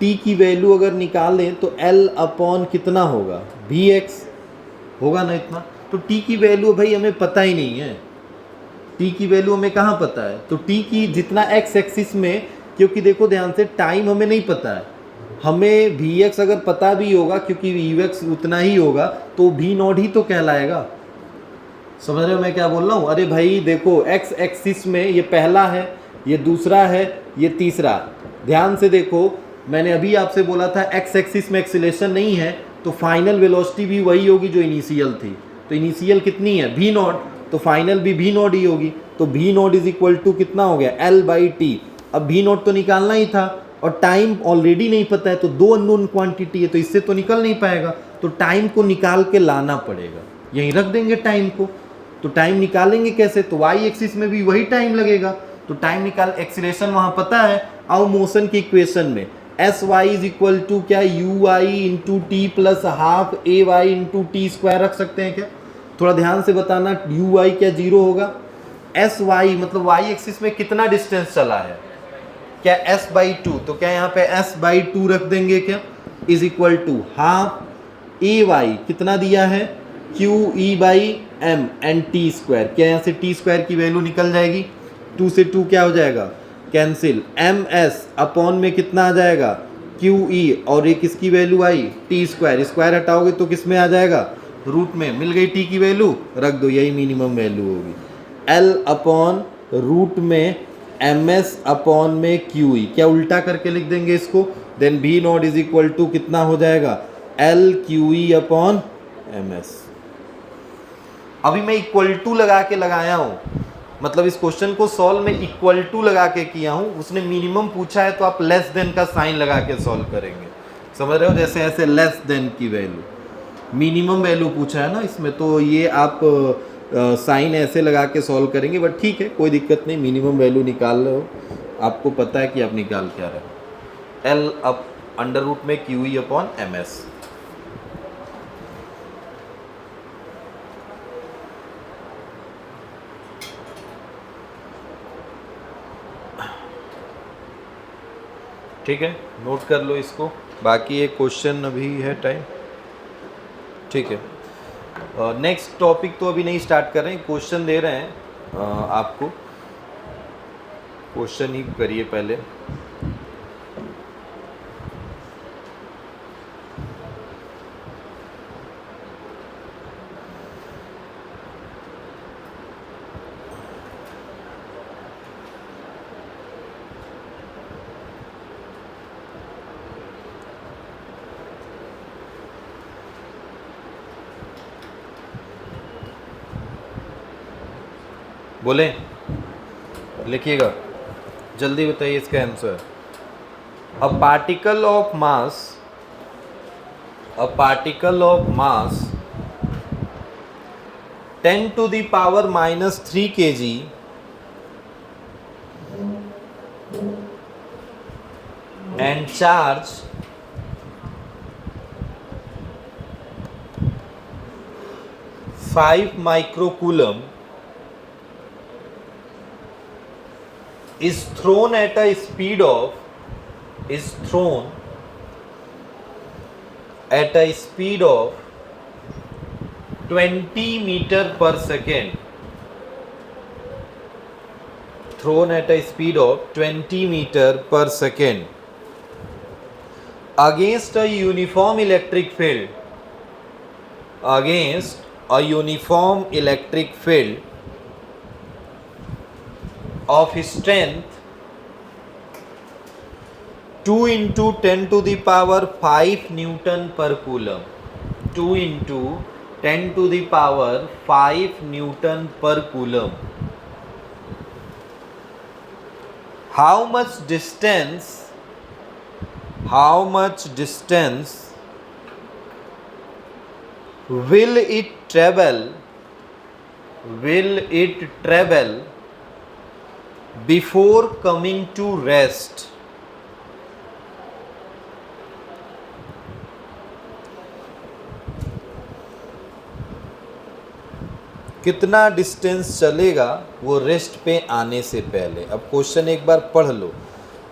टी की वैल्यू अगर निकालें तो एल अपॉन कितना होगा, वी एक्स होगा ना इतना, तो टी की वैल्यू भाई हमें पता ही नहीं है, टी की वैल्यू हमें कहाँ पता है, तो टी की जितना एक्स एक्सिस में, क्योंकि देखो ध्यान से टाइम हमें नहीं पता है, हमें वी एक्स अगर पता भी होगा क्योंकि वी एक्स उतना ही होगा तो वी नॉट ही तो कहलाएगा। समझ रहे हो मैं क्या बोल रहा हूँ, अरे भाई देखो एक्स एक्सिस में ये पहला है, ये दूसरा है, ये तीसरा, ध्यान से देखो, मैंने अभी आपसे बोला था एक्स एक्सिस में एक्सीलरेशन नहीं है तो फाइनल वेलोसिटी भी वही होगी जो इनिशियल थी, तो इनिशियल कितनी है, वी नॉट, तो फाइनल भी वी नॉट ही होगी, तो we naught is equal to कितना हो गया, एल बाई टी। अब वी नॉट तो निकालना ही था और टाइम ऑलरेडी नहीं पता है, तो 2 अननोन क्वांटिटी है तो इससे तो निकल नहीं पाएगा, तो टाइम को निकाल के लाना पड़ेगा, यहीं रख देंगे टाइम को, तो टाइम निकालेंगे कैसे, तो वाई एक्सिस में भी वही टाइम लगेगा, तो टाइम निकाल, एक्सीलरेशन वहाँ पता है, आओ मोशन की इक्वेशन में, S Y is equal to क्या, U Y into T plus half ए वाई इंटू टी स्क्वायर रख सकते हैं क्या, थोड़ा ध्यान से बताना, यू वाई क्या 0 होगा, एस वाई मतलब वाई एक्सिस में कितना डिस्टेंस चला है, क्या एस बाई 2, तो क्या यहाँ पे एस बाई 2 रख देंगे क्या, is equal to half A y कितना दिया है, q e by m and t square, क्या यहाँ से टी स्क्वायर की वैल्यू निकल जाएगी, 2 से 2 क्या हो जाएगा, कैंसिल, एम एस अपॉन में कितना आ जाएगा, क्यू ई, और ये किसकी वैल्यू आई, टी स्क्वायर, स्क्वायर हटाओगे तो किस में आ जाएगा, रूट में, मिल गई टी की वैल्यू, रख दो, यही मिनिमम वैल्यू होगी, एल अपॉन रूट में एम एस अपॉन में क्यू ई, क्या उल्टा करके लिख देंगे इसको, then v naught is equal to कितना हो जाएगा, एल क्यू ई अपॉन एम एस। अभी मैं इक्वल टू लगा के लगाया हूँ, मतलब इस क्वेश्चन को सॉल्व में इक्वल टू लगा के किया हूँ, उसने मिनिमम पूछा है तो आप लेस देन का साइन लगा के सॉल्व करेंगे, समझ रहे हो, जैसे ऐसे लेस देन की वैल्यू, मिनिमम वैल्यू पूछा है ना इसमें, तो ये आप साइन ऐसे लगा के सॉल्व करेंगे, बट ठीक है कोई दिक्कत नहीं, मिनिमम वैल्यू निकाल रहे हो, आपको पता है कि आप निकाल क्या रहे हो। एल अप अंडर रूट में क्यू ई अपॉन एम एस। ठीक है, नोट कर लो इसको, बाकी एक क्वेश्चन अभी है टाइम। ठीक है, नेक्स्ट टॉपिक तो अभी नहीं स्टार्ट कर रहे हैं, क्वेश्चन दे रहे हैं आपको, क्वेश्चन ही करिए पहले। बोले, लिखिएगा, जल्दी बताइए इसका answer. A particle of mass 10 to the power minus 3 kg and charge 5 microcoulomb is thrown at a speed of 20 meter per second, thrown at a speed of 20 meter per second against a uniform electric field, of strength 2 into 10 to the power 5 Newton per coulomb. 2 into 10 to the power 5 Newton per coulomb. How much distance will it travel before coming to rest? कितना distance चलेगा वो rest पे आने से पहले। अब question एक बार पढ़ लो,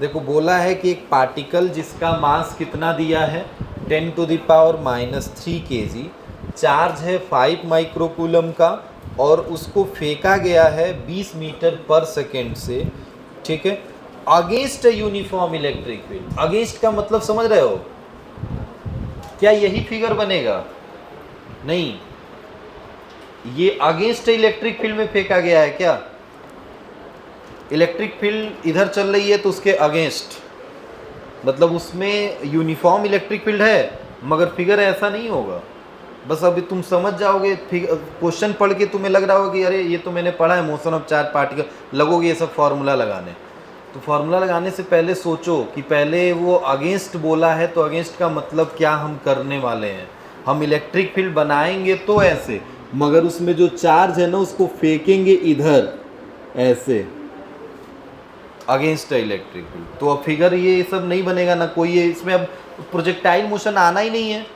देखो बोला है कि एक पार्टिकल जिसका मास कितना दिया है 10 to the power minus 3 kg, charge है 5 माइक्रोकूलम का और उसको फेंका गया है 20 मीटर पर सेकेंड से, ठीक है, against uniform electric field. Against का मतलब समझ रहे हो, क्या यही फिगर बनेगा? नहीं, ये अगेंस्ट इलेक्ट्रिक फील्ड में फेंका गया है क्या? इलेक्ट्रिक फील्ड इधर चल रही है तो उसके अगेंस्ट, मतलब उसमें यूनिफॉर्म इलेक्ट्रिक फील्ड है, मगर फिगर ऐसा नहीं होगा। बस अभी तुम समझ जाओगे, क्वेश्चन पढ़ के तुम्हें लग रहा होगा कि अरे ये तो मैंने पढ़ा है, मोशन ऑफ चार्ज पार्टिकल, लगोगे ये सब फॉर्मूला लगाने। तो फॉर्मूला लगाने से पहले सोचो कि पहले वो अगेंस्ट बोला है तो अगेंस्ट का मतलब क्या हम करने वाले हैं। हम इलेक्ट्रिक फील्ड बनाएंगे तो ऐसे, मगर उसमें जो चार्ज है ना उसको फेंकेंगे इधर ऐसे अगेंस्ट इलेक्ट्रिक फील्ड। तो अब फिगर ये सब नहीं बनेगा ना कोई, ये इसमें अब प्रोजेक्टाइल मोशन आना ही नहीं है।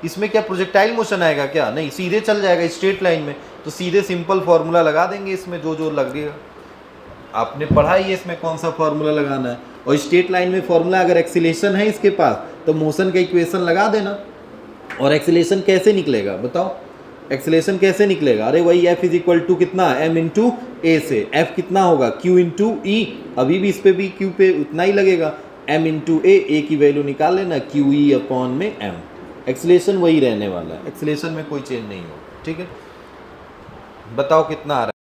इसमें क्या प्रोजेक्टाइल मोशन आएगा क्या? नहीं, सीधे चल जाएगा स्ट्रेट लाइन में, तो सीधे सिंपल फार्मूला लगा देंगे इसमें जो लगेगा। आपने पढ़ा ही है इसमें कौन सा फार्मूला लगाना है। और स्ट्रेट लाइन में फार्मूला अगर एक्सीलरेशन है इसके पास तो मोशन का इक्वेशन लगा देना। और एक्सीलरेशन कैसे निकलेगा बताओ? एक्सीलरेशन कैसे निकलेगा? अरे वही F इज इक्वल टू कितना, m इंटू ए से। F कितना होगा? Q इंटू ई। अभी भी इस पे भी Q पे उतना ही लगेगा, m इंटू ए की वैल्यू निकाल लेना, क्यू ई अपॉन में m। एक्सीलरेशन वही रहने वाला है, एक्सीलरेशन में कोई चेंज नहीं होगा। ठीक है, बताओ कितना आ रहा है?